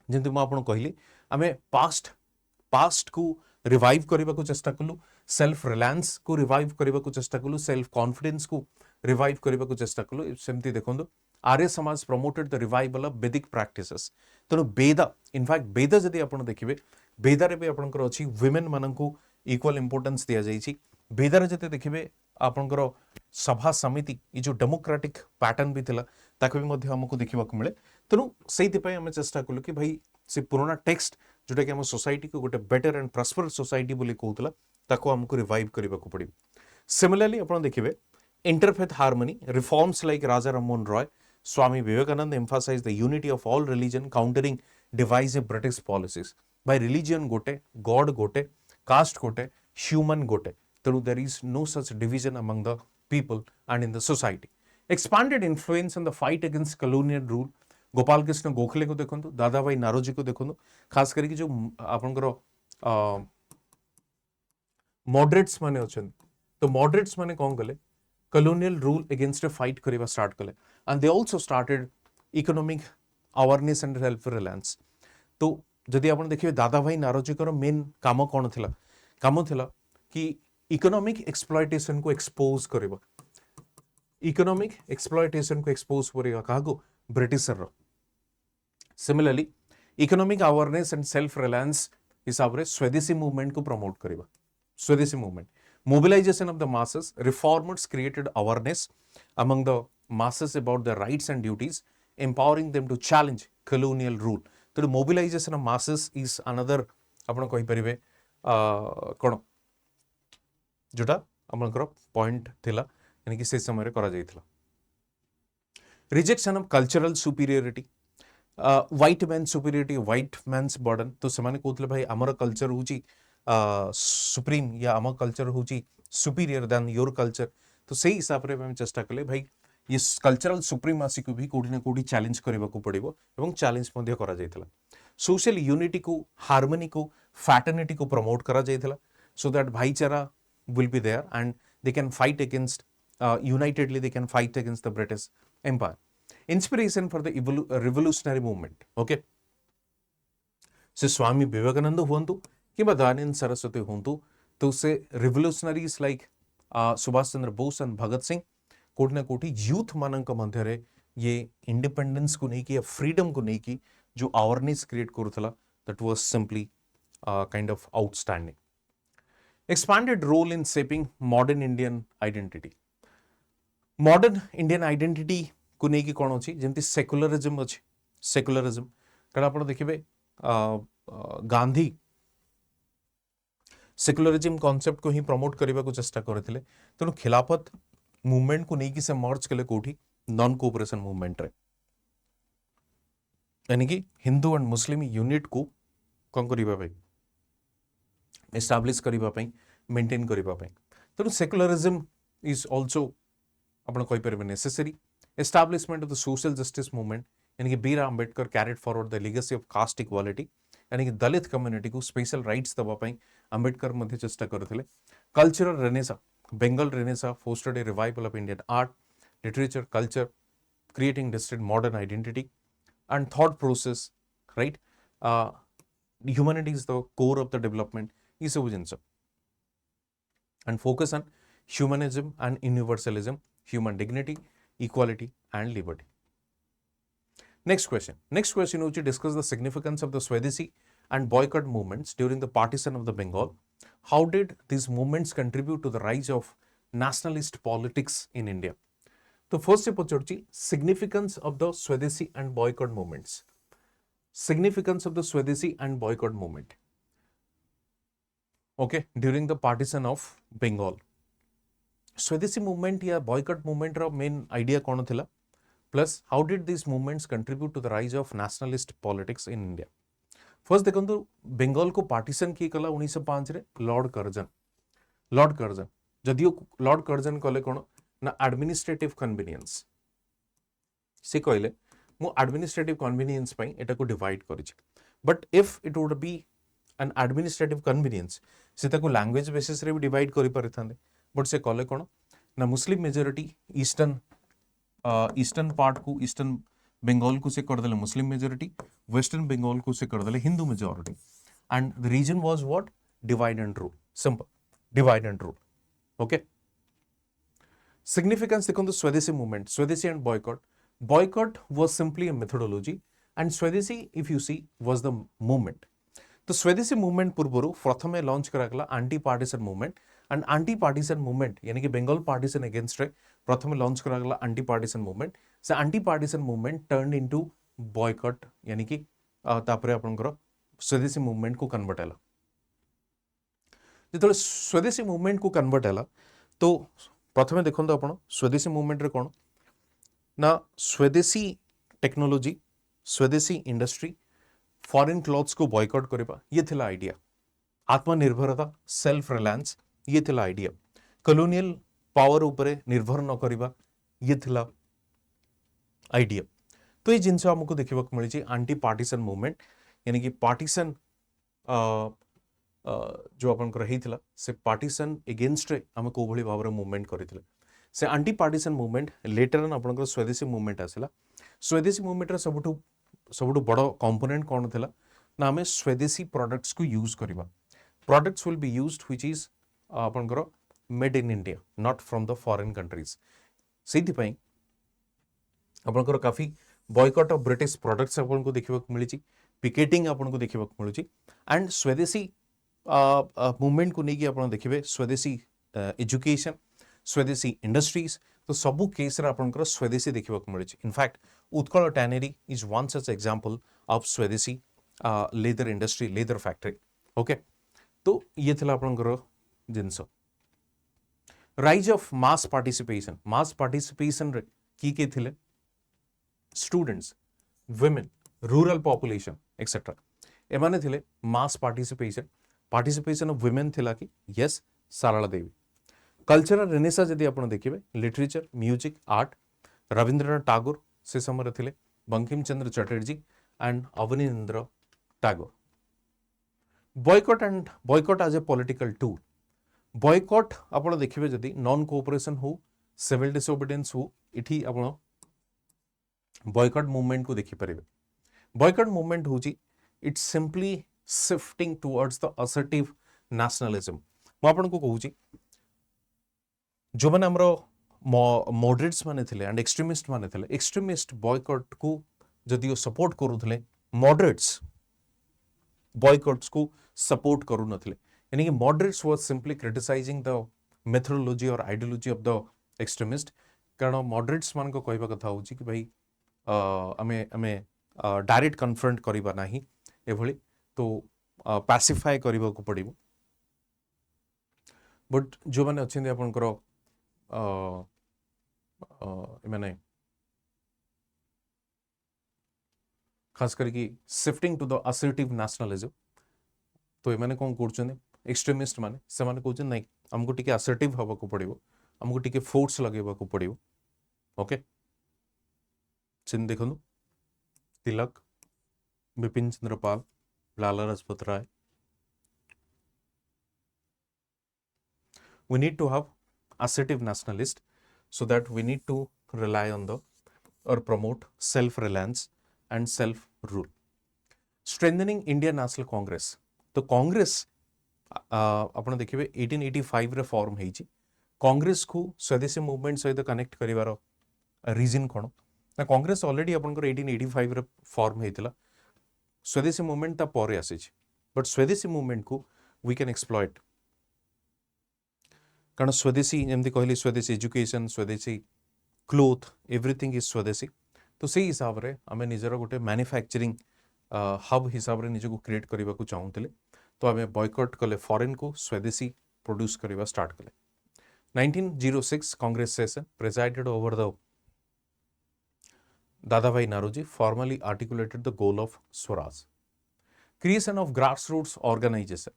जेंति म आपन कहली आमे पास्ट को रिवाइव करबा को चेष्टा कलु सेल्फ रिलायंस को रिवाइव करबा को चेष्टा कलु सेल्फ कॉन्फिडेंस को रिवाइव करबा को चेष्टा कलु सेमती देखंतु Arya Samaj promoted the revival of वैदिक प्रैक्टिसेस तेणु वेद इनफैक्ट वेद जदि आपण देखिबे वेदारे भी आपनकर अछि वुमेन माननकु इक्वल इंपोर्टेंस दिया जाइछि वेदारे जते देखिबे आपनकर सभा समिति ई जो डेमोक्रेटिक पैटर्न भी थिला ताको भी मध्ये हमकु देखिबा को मिले तेणु सेति पय हम चेष्टा कलु कि भाई से पुराना टेक्स्ट जोटा कि हम सोसाइटी को गोटे बेटर एंड प्रॉस्पर सोसाइटी बोली कहउतला ताको हमकु रिवाइव करबा को पड़ी सिमिलरली आपण देखिबे interfaith harmony reforms like Raja Rammohan Roy Swami Vivekananda emphasized the unity of all religion, countering divisive British policies. By religion gote, God gote, caste gote, human gote. So there is no such division among the people and in the society. Expanded influence in the fight against colonial rule. Gopal Krishna Gokhale को देखो दादा भाई नारोजी को देखो खास करके जो आपनकर मॉडरेट्स माने अछन तो मॉडरेट्स माने कोन गले colonial rule against a fight करिबा स्टार्ट कले and they also started economic awareness and self reliance तो जदि आपण देखिबे दादा भाई नारोजी कर मेन काम कोन थिला कि इकोनॉमिक एक्सप्लॉयटेशन को एक्सपोज करिबा इकोनॉमिक एक्सप्लॉयटेशन को एक्सपोज करिबा कागो ब्रिटिशर रो similarly economic awareness and self reliance हिसाब रे स्वदेशी मूवमेंट को प्रमोट करिबा Swadeshi movement mobilization of the masses reformers created awareness among the masses about their rights and duties empowering them to challenge colonial rule so the mobilization of masses is another आपण कहि परिबे कोन जोटा आपनकर point थिला यानी कि से समय रे करा जाइथिला rejection of cultural superiority white man superiority white man's burden तो से कहते भाई आमर कल्चर हूँ सुप्रीम या आम कल्चर हूँ सुपीरियर दैन योर कल्चर तो से हिसाब से आम चेष्टा कले भाई ये कल्चरल सुप्रीमासी को भी कौटी ना कौटी चैलेंज करने को पड़ो और चैलेंज सोशल यूनिटी को हार्मोनी को फैटर्निटी को प्रमोट करा जाइथिला सो दैट भाईचारा will be there and they can fight against unitedly they can fight against the British Empire inspiration for the revolutionary movement okay से स्वामी विवेकानंद हुंतु कि दयानंद सरस्वती हुंतु तो से revolutionaries like Subhash Chandra Bose and Bhagat Singh कोटि ना कोटि यूथ मानक मध्य ये इंडिपेंडेंस को नहीं कि फ्रीडम को नहीं कि जो अवेयरनेस क्रिएट करूला that was simply kind of outstanding expanded role in shaping modern Indian identity modern Indian identity को नहीं कि कौन अच्छी जमती सेकुलरिज्म अच्छी सेकुलरिज्म कारण आप देखिए गांधी सेकुलरिज्म कॉन्सेप्ट को ही प्रमोट करने को चेष्टा करते तेणु खिलाफत मूवमेंट को नहीं कि से मर्ज कले कोठी नॉन कोऑपरेशन मूवमेंट रे यानी कि हिंदू एंड मुस्लिम यूनिट को कौन करिबा भाई एस्टाब्लिश करने मेंटेन करने तेणु सेकुलरिज्म इज ऑल्सो आपड़ कहीपर necessary establishment of the social justice movement यानी कि बीर Ambedkar carried forward the legacy of caste equality यानी कि दलित कम्युनिटी को स्पेशल राइट्स दवाई आंबेडकर मध्य चेष्टा करते cultural renaissance Bengal renaissance fostered a revival of Indian art literature culture creating district modern identity and thought process right humanity is the core of the development ये सब जिनस and focus on humanism and universalism human dignity equality and liberty next question which discuss the significance of the Swadeshi and boycott movements during the partition of the Bengal how did these movements contribute to the rise of nationalist politics in India तो first से पचारुची significance of the Swadeshi and boycott movements significance of the Swadeshi and boycott movement okay during the partition of Bengal Swadeshi movement या boycott movement रो main idea कौन थिला plus how did this movements contribute to the rise of nationalist politics in India first देखो बंगाल को partition किए कला 1905 रे lord Curzon जदियो लॉर्ड कर्जन कले कौन ना एडमिनिस्ट्रेटिव कन्वीनियंस से कहले मु एडमिनिस्ट्रेटिव कन्वीनियंस पई एटा को डिवाइड करिछि but if it would be an administrative convenience से ताको लैंग्वेज बेसिस रे भी डिवाइड करि परिथांदे बट से कहले कोन ना मुस्लिम मेजॉरिटी ईस्टर्न पार्ट को ईस्टर्न बंगाल को से कर देले मुस्लिम मेजॉरिटी वेस्टर्न बंगाल को से कर देले Hindu majority and the reason was what divide and rule simple divide and rule okay Significance देखो Swadeshi movement, Swadeshi and boycott. Boycott was simply a methodology and Swadeshi if you see was the movement. तो Swadeshi movement पूर्वरु प्रथमे launch करागला anti partition movement and anti partition movement यानी कि Bengal partition against रे प्रथमे launch करागला anti partition movement से anti partition movement turn into boycott यानी कि तापरे आपनकर स्वदेशी मूवमेंट को कन्वर्ट हैला जेतले स्वदेशी मूवमेंट को कन्वर्ट हैला तो प्रथमे देखो आप स्वदेशी मूवमेंट रे कौन ना स्वदेशी टेक्नोलोजी स्वदेशी इंडस्ट्री फॉरेन क्लॉथ्स को बॉयकॉट करबा ये थिला आइडिया आत्मनिर्भरता सेल्फ रिलायंस ये थिला आइडिया कॉलोनियल पावर उपरे निर्भर न करबा ये थिला आइडिया तो ये जिनस हमको देखा मिली एंटी पार्टीशन मूवमेंट यानी कि पार्टीशन जो आपनकर रहीथिला से पार्टीशन एगेंस्ट रे हम को भली भाव मूवमेंट करथिले से anti partition movement later on आपनकर स्वदेशी मूवमेंट आसिला स्वदेशी मूवमेंट रे सबुठु बड़ कंपोनेंट कोन थिला ना हमें स्वदेशी प्रोडक्ट्स को यूज करबा products will be used which is आपनकर made in India not from the foreign countries सेति पई आपनकर काफी बॉयकॉट ऑफ ब्रिटिश प्रोडक्ट्स आपन को देखिबा मिली पिकेटिंग आपन को देखिबा मिली एंड स्वदेशी मूवमेंट को नहीं आप देखिए स्वदेशी एजुकेशन स्वदेशी इंडस्ट्रीज तो सबू केस आपंकर स्वदेशी देखा मिली in fact Utkal tannery is one such example of Swadeshi leather industry leather factory okay तो ये थिला आपंकर जिनस राइज ऑफ मास पार्टिसिपेशन रे की थिले students women rural population etcetera एमाने थिले मास पार्टिसिपेशन ऑफ वुमेन थिला कि yes Sarala Devi cultural renaissance जदि आपण देखिबे literature music art Rabindranath Tagore से समय थिले Bankim Chandra Chatterjee and Abanindra Tagore boycott as a political tool boycott आपण देखिबे जदि नॉन कोऑपरेशन हो सिविल डिसोबीडियंस हो इठी आपण बॉयकॉट मूवमेंट को देखि परिबे बॉयकॉट मूवमेंट होची it's simply shifting towards the assertive nationalism मु आपण को कहूची जो माने हमरो मॉडरेट्स माने थिले एंड एक्सट्रीमिस्ट माने थिले एक्सट्रीमिस्ट बॉयकॉट को जदियो सपोर्ट करूथले मॉडरेट्स बॉयकॉट्स को सपोर्ट करू नथिले यानी कि moderates was simply criticizing the methodology और आइडियोलॉजी ऑफ द एक्सट्रीमिस्ट कारण मॉडरेट्स मान को कहबा कथा होची कि भाई आमे आमे डायरेक्ट कन्फ्रंट करिबा नाही एभली तो पैसिफाई करिबा को पड़िबो बट जो माने अछिंदे आपनकर माने खास करके shifting to the assertive nationalism तो एमाने कौन कर एक्सट्रीमिस्ट माने से माने कहते नहीं हमको टिके असर्टिव हवा को पड़ो हमको टिके फोर्स लगेबा को पड़ो ओके चिन्ह देखो तिलक Bipin Chandra Pal Lala Lajpat Rai we need to have assertive nationalist so that we need to rely on the or promote self-reliance and self-rule. Strengthening Indian National Congress. तो कांग्रेस आपण देखिबे 1885 रे फॉर्म हेची कांग्रेस को स्वदेशी मूवमेंट सहित कनेक्ट करिवार रीजन कोन ना कांग्रेस ऑलरेडी आपनकर 1885 रे फॉर्म हेतिला स्वदेशी मूवमेंट ता परे आसीची बट स्वदेशी मूवमेंट को वी कैन एक्सप्लॉइट कारण स्वदेशी जमती कहली स्वदेशी एजुकेशन स्वदेशी क्लोथ एवरीथिंग इज स्वदेशी तो से हिसाब रे आमे निजर गोटे मैन्युफैक्चरिंग हब हिसाब रे निजको क्रिएट करबा को चाहूतले तो आमे बॉयकॉट कले फॉरेन को स्वदेशी प्रोड्यूस करबा स्टार्ट कले 1906 Congress session presided over the Dadabhai Naoroji formally articulated the goal of Swaraj. Creation of grassroots organization.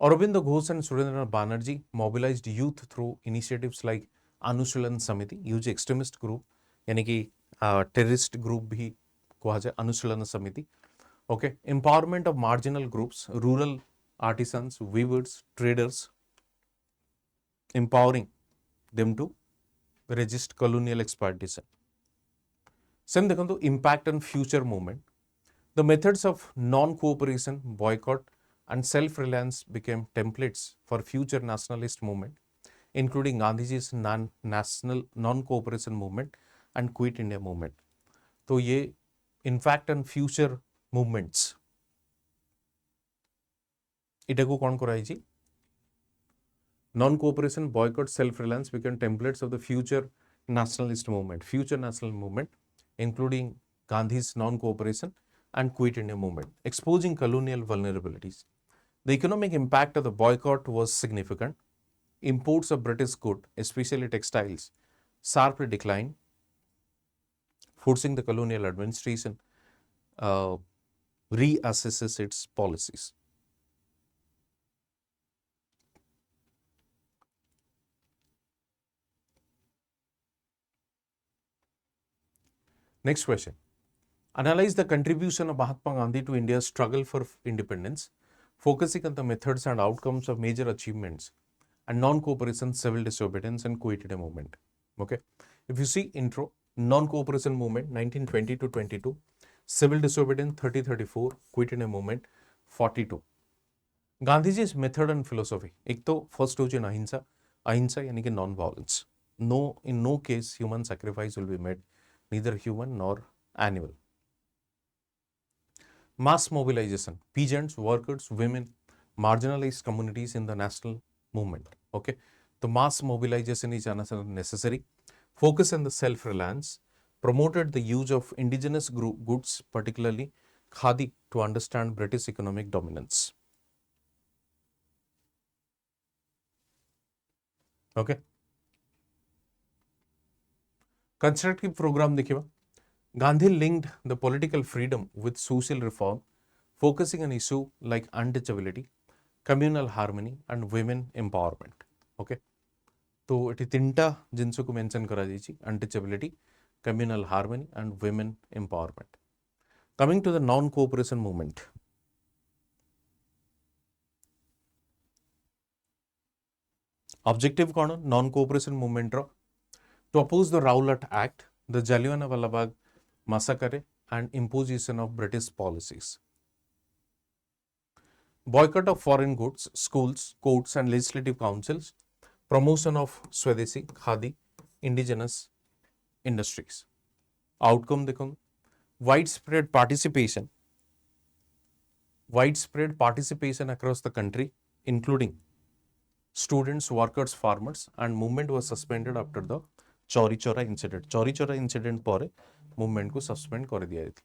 Aurobindo Ghosh and Surendranath Banerjee mobilized youth through initiatives like Anushilan Samiti, use extremist group, यानी कि terrorist group भी कहा जाए Anushilan Samiti. Okay, empowerment of marginal groups, rural artisans, weavers, traders, empowering them to resist colonial exploitation. Same देखो impact on future movement. The methods of non-cooperation, boycott, and self-reliance became templates for future nationalist movement, including Gandhiji's non-cooperation movement and Quit India movement. तो ये impact on future movements इटा को कौन कराई जी non-cooperation, boycott, self-reliance became templates of the future nationalist movement, including Gandhi's non-cooperation and Quit India movement, exposing colonial vulnerabilities. The economic impact of the boycott was significant. Imports of British goods, especially textiles, sharply declined, forcing the colonial administration reassesses its policies. Next question. Analyze the contribution of Mahatma Gandhi to India's struggle for independence, focusing on the methods and outcomes of major achievements and non-cooperation, civil disobedience, and Quit India movement. Okay. If you see intro, non-cooperation movement 1920 to 22, civil disobedience 30-34, Quit India movement 42. Gandhiji's method and philosophy. एक तो first हो जाए अहिंसा, अहिंसा यानी कि non-violence. No, in no case human sacrifice will be made, neither human nor animal. Mass mobilization, peasants, workers, women, marginalized communities in the national movement. Okay, the mass mobilization is necessary. Focus on the self-reliance, promoted the use of indigenous goods, particularly khadi, to understand British economic dominance. Okay, constructive program देखिए Gandhi linked the political freedom with social reform, focusing on issue like untouchability, communal harmony and women empowerment. Okay, तो ये तीनटा जिनस को mention करा जाइए, untouchability, communal harmony and women empowerment. Coming to the non cooperation movement. Objective कौन non cooperation movement रो? To oppose the Rowlatt act, the Jallianwala Bagh massacre and imposition of British policies. Boycott of foreign goods, schools, courts and legislative councils, promotion of Swadeshi, Khadi, indigenous industries. Outcome देखो, widespread participation across the country, including students, workers, farmers, and movement was suspended after the Chauri Chaura incident. Chauri Chaura incident पर movement को suspend कर दिया जाता.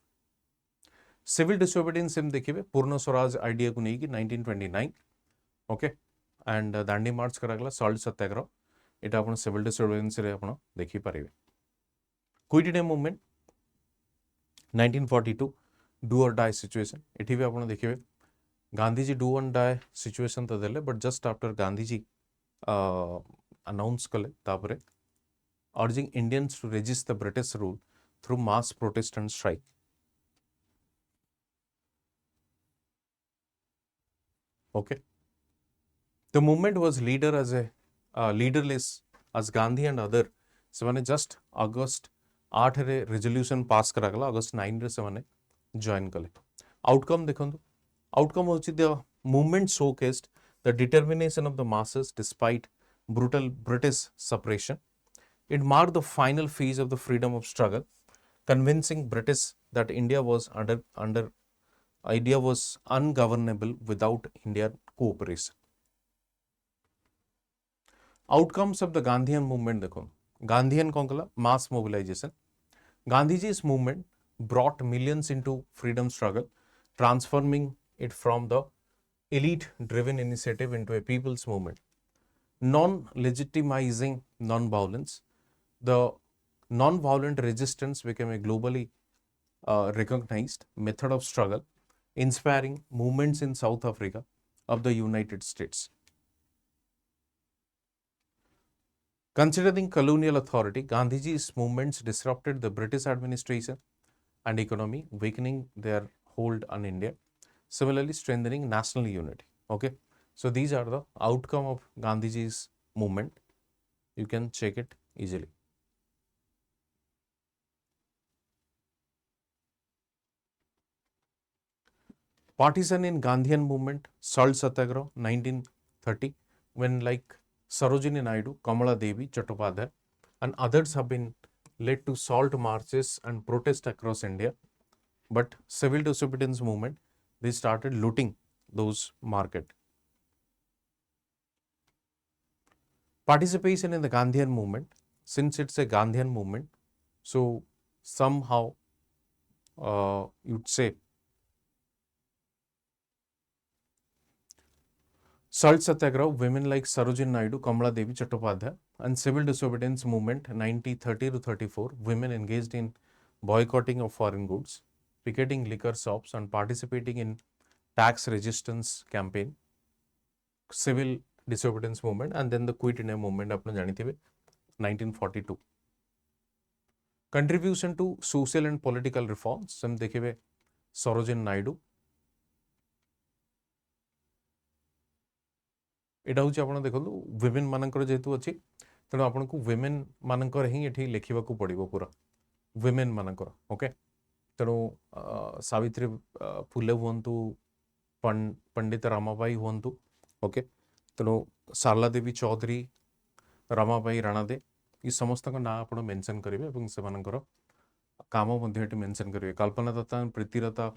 Civil disobedience देखिए पूर्ण Swaraj idea को नहीं कि 1929. ओके, एंड दांडी मार्च करागला सॉल्ट सत्याग्रह. यहाँ आप सिविल डिसोबीडियंस रे आप देखी पारे. Quit India movement 1942 do or die situation. ये भी आप देखिए Gandhiji do or die situation तो देले, but just after Gandhiji announce कले तापरे urging Indians to resist the British rule through mass protest and strike. Okay, the movement was leaderless as Gandhi and other से just August 8 रे resolution pass करागला, August 9 रे से join कले. Outcome देखो, outcome होची the movement showcased the determination of the masses despite brutal British suppression. It marked the final phase of the freedom of struggle, convincing British that India was ungovernable without Indian cooperation. Outcomes of the Gandhian movement देखो, Gandhian कौन कला? Mass mobilization. Gandhiji's movement brought millions into freedom struggle, transforming it from the elite-driven initiative into a people's movement. Non-legitimizing non-violence. The non-violent resistance became a globally recognized method of struggle, inspiring movements in South Africa of the United States. Considering colonial authority, Gandhiji's movements disrupted the British administration and economy, weakening their hold on India, similarly strengthening national unity. Okay, so these are the outcome of Gandhiji's movement. You can check it easily. Partisan in Gandhian movement, Salt Satyagraha 1930, when like Sarojini Naidu, Kamala Devi Chattopadhyay and others have been led to salt marches and protests across India. But civil disobedience movement, they started looting those market. Participation in the Gandhian movement, since it's a Gandhian movement, so somehow you'd say Salt Satyagraha, women like Sarojini Naidu, Kamala Devi Chattopadhyay, and civil disobedience movement 1930 to 34, women engaged in boycotting of foreign goods, picketing liquor shops, and participating in tax resistance campaign, civil disobedience movement, and then the Quit India movement, आपने जानी थी 1942. Contribution to social and political reforms, हम देखिए Sarojini Naidu. एटा हूँ आप देखो women मानकर जेहेतु अच्छी तेणु आपन को वुमेन मानकर ही ये लिखा पड़ो पूरा वुमेन मानकर. ओके, तेणु सावित्री फुले हूँ, पंडित रामाबाई हूँ. ओके, तेणु सारला देवी चौधरी, रमाबाई राणादे, ये समस्त ना आप मेंशन करेंगे से काम मेंशन करेंगे. कल्पना Dutta and Pritilata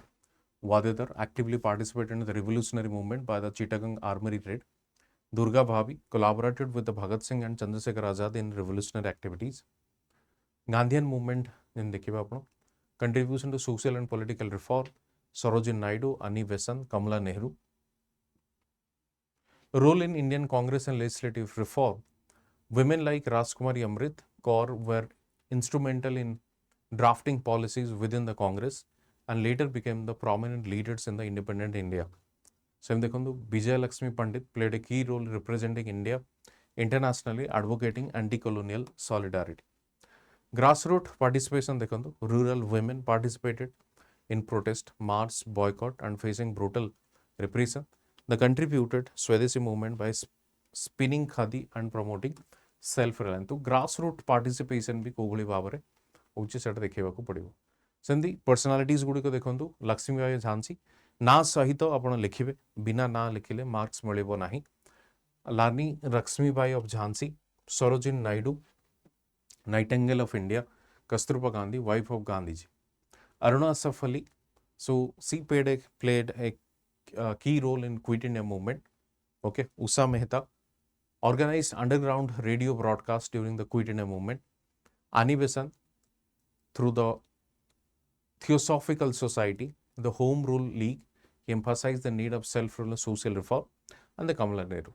Waddedar actively participated in the revolutionary movement by the Chittagong Armory raid. Durga Bhabi collaborated with the Bhagat Singh and Chandrasekhar Azad in revolutionary activities. Gandhian movement in देखिए आपनो contribution to social and political reform, Sarojini Naidu, Annie Besant, Kamala Nehru. Role in Indian Congress and legislative reform. Women like Rajkumari Amrit Kaur were instrumental in drafting policies within the Congress, and later became the prominent leaders in the independent India. So देखो Vijay Lakshmi Pandit played a key role representing India internationally, advocating anti-colonial solidarity. Grassroots participation देखो rural women participated in protest, march, boycott, and facing brutal repression. The contributed Swadeshi movement by spinning khadi and promoting self-reliance. तो grassroots participation भी कोभली भावरे उच्च set देखा पड़ो सेमती पर्सनालीज गुड़िक देखूँ लक्ष्मीबाई झांसी ना सहित आप लिखे बिना ना लिखिले मार्क्स मिल ना Rani Lakshmibai of Jhansi Sarojini Naidu nightingale of India Kasturba Gandhi wife of Gandhi ji Aruna Asaf Ali so she played a key role in Quit India movement. Okay, Usha Mehta organized underground radio broadcast during the Quit India movement. Ani Besant through the Theosophical Society, the Home Rule League, he emphasized the need of self-rule social reform, and the Kamala Nehru.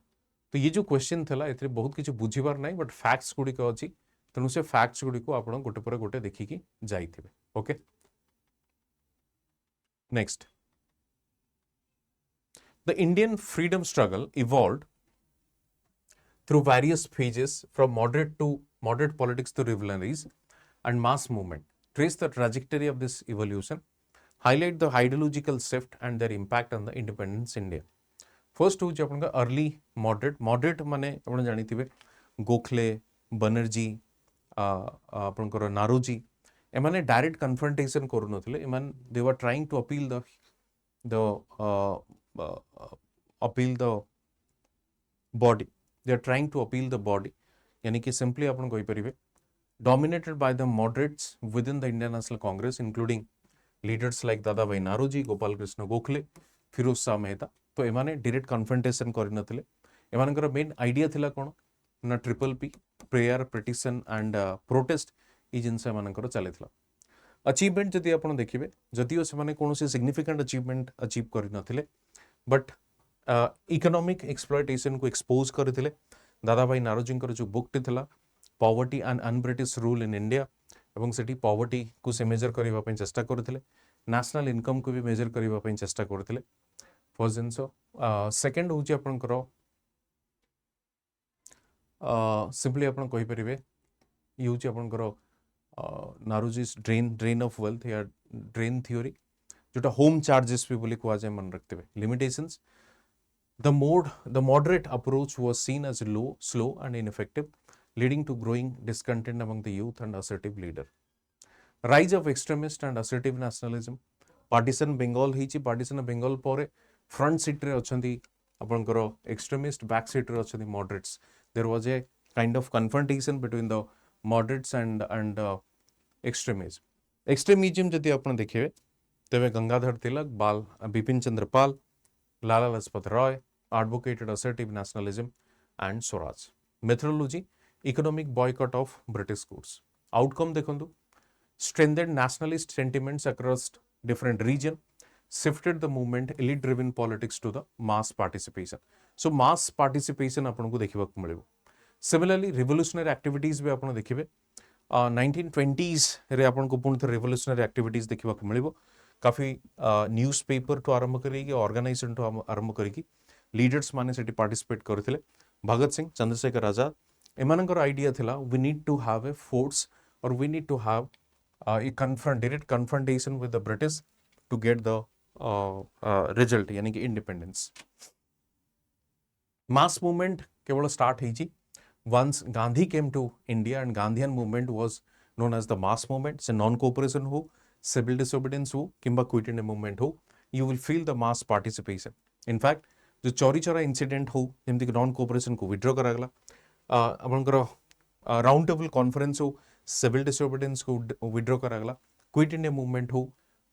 तो ये जो question थला एथरे बहुत किछ बुझिबार नाही but facts गुडी को अछि तनु से फैक्ट्स गुडी को आपण गोटे पर गोटे देखि की जाइथिबे. Okay, next. The Indian freedom struggle evolved through various phases from moderate politics to revolutionaries and mass movement. Trace the trajectory of this evolution, highlight the ideological shift and their impact on the independence India. First हूँ आपन early moderate माने आपन जानिथिबे गोखले बनर्जी आपनकर नारोजी एमाने direct confrontation करू नथिले एमान they were trying to appeal the body they are trying to appeal the body यानी कि सिंपली आपन कहि परिबे dominated by the moderates within the Indian National Congress, including leaders like Dadabhai Naoroji, Gopal Krishna Gokhale, Firoz Shah Mehta. तो एमाने direct confrontation करि नथिले. एमानकर main idea थिला कोन ना triple P prayer petition and protest ई जिनस एमानकर चलिथिला. अचीवमेंट जदि आपण देखिबे जदिओ से माने कोनोसी सिग्निफिकेंट अचीवमेंट अचीव करि नथिले बट इकोनॉमिक एक्सप्लॉयटेशन को एक्सपोज करथिले. दादाभाई नारोजींकर जो बुकटी थिला poverty and un-British rule in India एवं सेठी पॉवर्टी को से मेजर करबा पई चेष्टा करथिले. नेशनल इनकम को भी मेजर करबा पई चेष्टा करथिले. फर्स्ट जिनस सेकंड होची आपनकर सिंपली आपण कहि परिबे ई होची आपनकर नारोजीज ड्रेन ऑफ वेल्थ या ड्रेन थ्योरी जोटा होम चार्जेस भी बोली कुआ जाय मन रखते limitations. The moderate approach was seen as low, slow and ineffective, leading to growing discontent among the youth and assertive leader. Rise of extremist and assertive nationalism. Partition Bengal hichi. Partition Bengal pore front seat रे अछंती आपनकर extremist, back seat रे अछंती moderates. There was a kind of confrontation between the moderates and extremism. Extremism जदि आपण देखिबे तबे Gangadhar Tilak, Bipin Chandra Pal, Lala Lajpat Roy advocated assertive nationalism and Swaraj. Methodology, economic boycott of British goods. Outcome देखो strengthened nationalist sentiments across different region, shifted the movement elite driven politics to the mass participation. So mass participation आपन को देखिबा को मिलिबो. Similarly revolutionary activities भी आपन देखिबे 1920s रे आपन को पुणी revolutionary activities देखिबा को मिलिबो. काफी न्यूज़पेपर तो आरंभ करी ऑर्गेनाइजेशन तो आरंभ करी लीडर्स माने सेठी पार्टिसिपेट करथिले. भगत सिंह, चंद्रशेखर आजाद एमानकर आइडिया थिला we need to have a force or we need to have a direct confrontation with the British to get the result यानी कि इंडिपेंडेंस. मास मूवमेंट केवल स्टार्ट होईची once Gandhi came to India and Gandhian movement was known as the mass movement. से non cooperation हो, civil disobedience हो किंबा quit India movement हो, you will feel the mass participation. In fact जो चोरी चोरा इंसिडेंट हो जमती नॉन कोऑपरेशन को विड्रॉ करागला आपनकर राउंड टेबल कॉन्फ्रेंस हो सिविल डिसोबीडियंस को विड्रॉ करागला. क्विट इंडिया मूवमेंट हो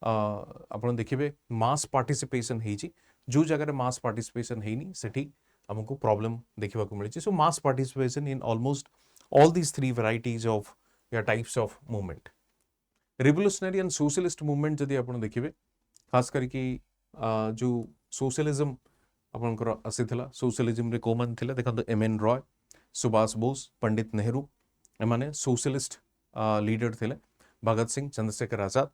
आपण देखिबे मास पार्टिसिपेशन हेची. जो जगह मास पार्टिसिपेशन हेनी सेठी हमको प्रॉब्लम देखिबा को मिली. So mass participation in almost all these three varieties of या types of movement. Revolutionary and socialist movement जदि आपण देखिबे खास करके जो सोशलिज्म आपनकर आसीथिला सोशलिज्म रे कोमन थिला देखंतु एम.एन. रॉय, सुभाष बोस, पंडित नेहरू एमाने सोशलिस्ट लीडर थिले. भगत सिंह, चंद्रशेखर आजाद,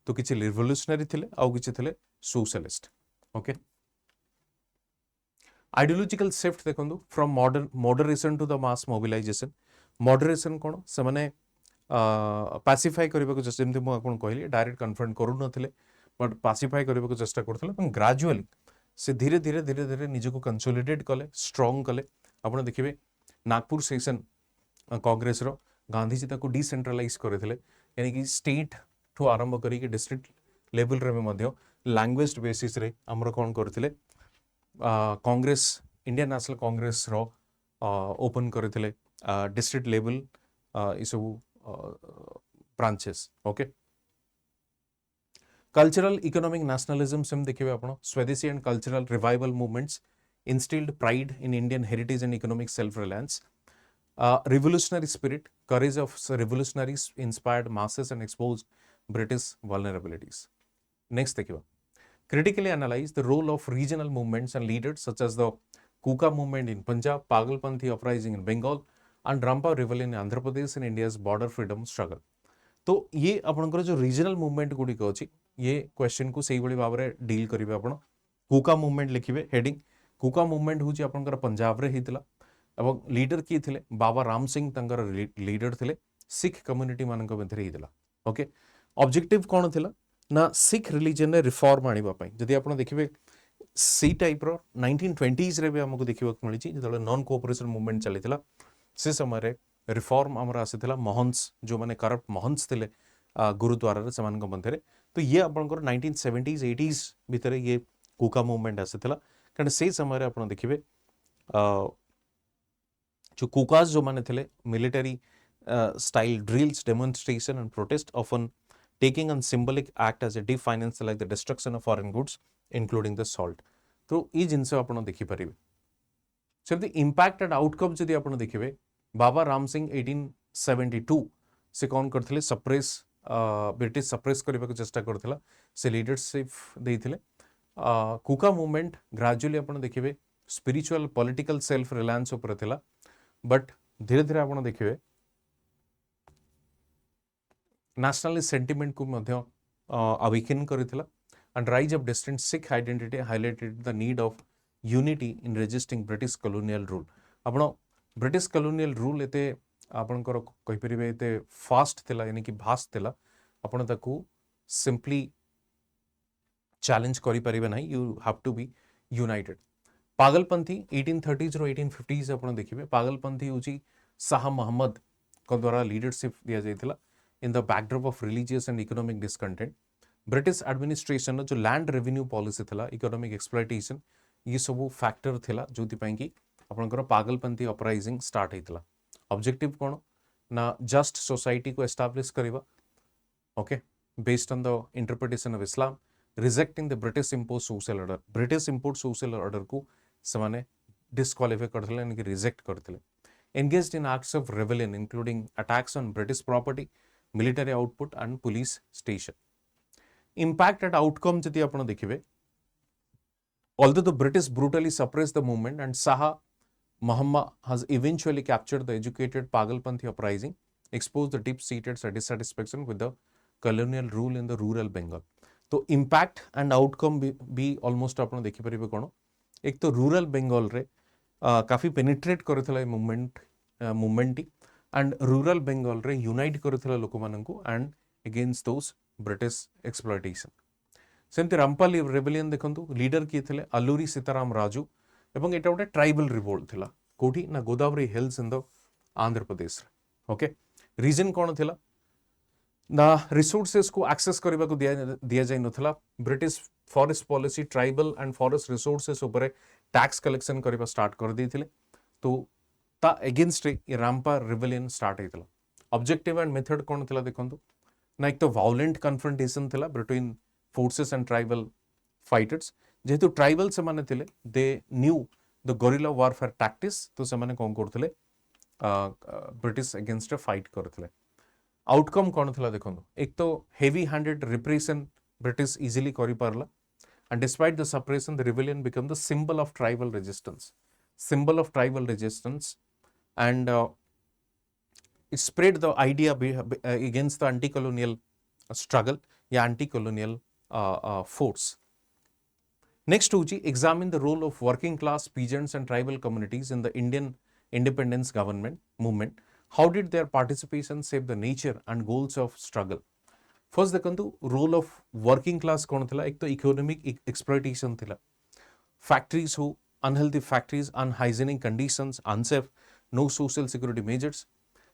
तो किसी रिवोल्यूशनरी थिले आउ किसी थिले सोशलिस्ट। ओके, आइडियोलॉजिकल शिफ्ट देखंतु from moderation to the mass mobilisation. Moderation कोन से माने पासिफाई करबा को जस्ट जेमति मु आपन कहली डायरेक्ट कन्फ्रंट करू नथिले, बट पासिफाई करबा को चेष्टा करथिले, पण ग्रेजुअली से धीरे धीरे धीरे धीरे निजको कंसोलिडेट कले, स्ट्रांग कले। आपण देखिबे नागपुर सेशन कांग्रेस रो गांधीजी ताको डिसेंट्रलाइज करथिले, यानी कि स्टेट ठू आरंभ करी कि डिस्ट्रिक्ट लेवल रे मध्य लैंग्वेज बेसिस रे हमरो कोन करथिले कांग्रेस, इंडियन नेशनल कांग्रेस रो ओपन करथिले डिस्ट्रिक्ट लेवल ई सब branches. Okay, cultural economic nationalism से देखिए आपण स्वदेशी and cultural revival movements instilled pride in Indian heritage and economic self-reliance. Revolutionary spirit, courage of revolutionaries inspired masses and exposed British vulnerabilities. Next, देखिए critically analyze the role of regional movements and leaders such as the Kuka movement in Punjab, Pagalpanthi uprising in Bengal, and Rampa rebellion in Andhra Pradesh in India's border freedom struggle. तो ये आपनकर जो regional movement गुड़िक अच्छी ये question को सही भाव में डील करेंगे। आप कुका मूवमेंट लिखिए हेडिंग। कुका मूवमेंट हूँ आपनकर पंजाब रे हितला एवं लीडर किए थे बाबा राम सिंह तंकर लीडर थे सिख कम्युनिटी मानक मध्य हितला। ओके, ऑब्जेक्टिव कौन थिला ना सिख रिलीजन रे रिफॉर्म आनिबा पई। जदि आपण देखिबे सी टाइप रो 1920s रे भी हमको देखिबा मिली जेतले नॉन कोऑपरेशन मूवमेंट चलीथिला से समय रे रिफॉर्म आमर आसीथिला महंस जो माने करप्ट महंस थिले गुरुद्वारा रे समान मध्य रे। तो ये आपनकर 1970s 80s भीतर ये कुका मूवमेंट आसीथिला, कारण से समय रे आपण देखिबे जो कुकास जो माने थिले military style drills, demonstration and protest often taking on symbolic act as a deep finance like the destruction of foreign goods including the salt। तो ये जिनसे आपण देखि परिबे सेमती इंपैक्ट एंड आउटकम जदि आपण देखिबे बाबा राम सिंह 1872 से कौन करथिले सप्रेस ब्रिटिश सप्रेस करबा को चेष्टा करथिला, से लीडरशिप देइथिले। कुका मूवमेंट ग्रेजुअली आपण देखिबे स्पिरिचुअल पॉलिटिकल सेल्फ रिलायंस ऊपर थिला, बट धीरे धीरे आपण देखिबे nationalist sentiment को मध्य awaken करिथिला। and rise of distinct Sikh identity highlighted the need of unity in resisting British colonial rule। आपण ब्रिटिश colonial rule एते आपनकर कहि परिबे एते फास्ट थिला, यानी कि भास्ट थिला, आपण ताकू सिंपली चैलेंज करि परिबे नाही, you have to be united. Pagalpanthi 1830s रो 1850s आपण देखिबे पागलपंथी होची शाह मोहम्मद को द्वारा लीडरशिप दिया जाइथिला in the backdrop of religious and economic discontent। British administration जो लैंड रेवेन्यू पॉलिसी थिला, इकोनॉमिक एक्सप्लॉयटेशन, ये सब फैक्टर थिला जोति पई कि आपनकर पागलपंथी अपराइजिंग स्टार्ट हेतला। ऑब्जेक्टिव कोन ना जस्ट सोसाइटी को एस्टैब्लिश करबा, okay, based on the interpretation of Islam, rejecting the British impose social order. British impose social order को समाने डिस्क्वालीफाई करथिले, यानी कि रिजेक्ट करथिले। engaged in acts of rebellion including attacks on British property, military output and police station। impact and outcome जति आपण देखिबे, although the British brutally suppressed the movement and Shah Muhammad has eventually captured the educated Pagalpanthi uprising, exposed the deep-seated dissatisfaction with the colonial rule in the rural Bengal। तो impact and outcome भी almost आपण देखि परिबे कोन, एक तो rural Bengal रे काफी penetrate करथिला मूवमेंट एंड रूरल बेंगल रे यूनाइट करथिला लोक माननकु and against those British exploitation. सेमती रामपाल रेबेलियन देखंतु लीडर किए थिले अल्लूरी सीताराम राजू, एवं एटा गोटे ट्राइबल रिवोल्ट थिला कोठी ना Godavari hills in the Andhra Pradesh. Okay, reason कोन थिला ना रिसोर्सेस को एक्सेस करबा को दिया जाय नथला। British forest policy tribal and forest resources ऊपर टैक्स कलेक्शन करबा स्टार्ट कर देथिले, तो ता अगेंस्ट ये रामपा रिबेलियन स्टार्ट हेतला। ऑब्जेक्टिव एंड मेथड कोन थिला देखंतु ना एक तो वायलेंट कन्फ्रंटेशन थिला between forces and tribal fighters. जेहेतु ट्राइबल से माने थिले they knew the gorilla warfare tactics, तो से माने कोन करथिले ब्रिटिश अगेंस्ट फाइट करथिले। आउटकम कौन थिला देखंतु, एक तो heavy handed repression British easily करि पारला, and despite the suppression the rebellion became the symbol of tribal resistance and it spread the idea against the anti-colonial struggle या anti-colonial force. Next होची examine the role of working class peasants and tribal communities in the Indian independence government movement. How did their participation shape the nature and goals of struggle? First देखंतु role of working class कौन थिला? एक तो economic exploitation थिला. Factories हो, unhealthy factories, unhygienic conditions, unsafe, no social security measures.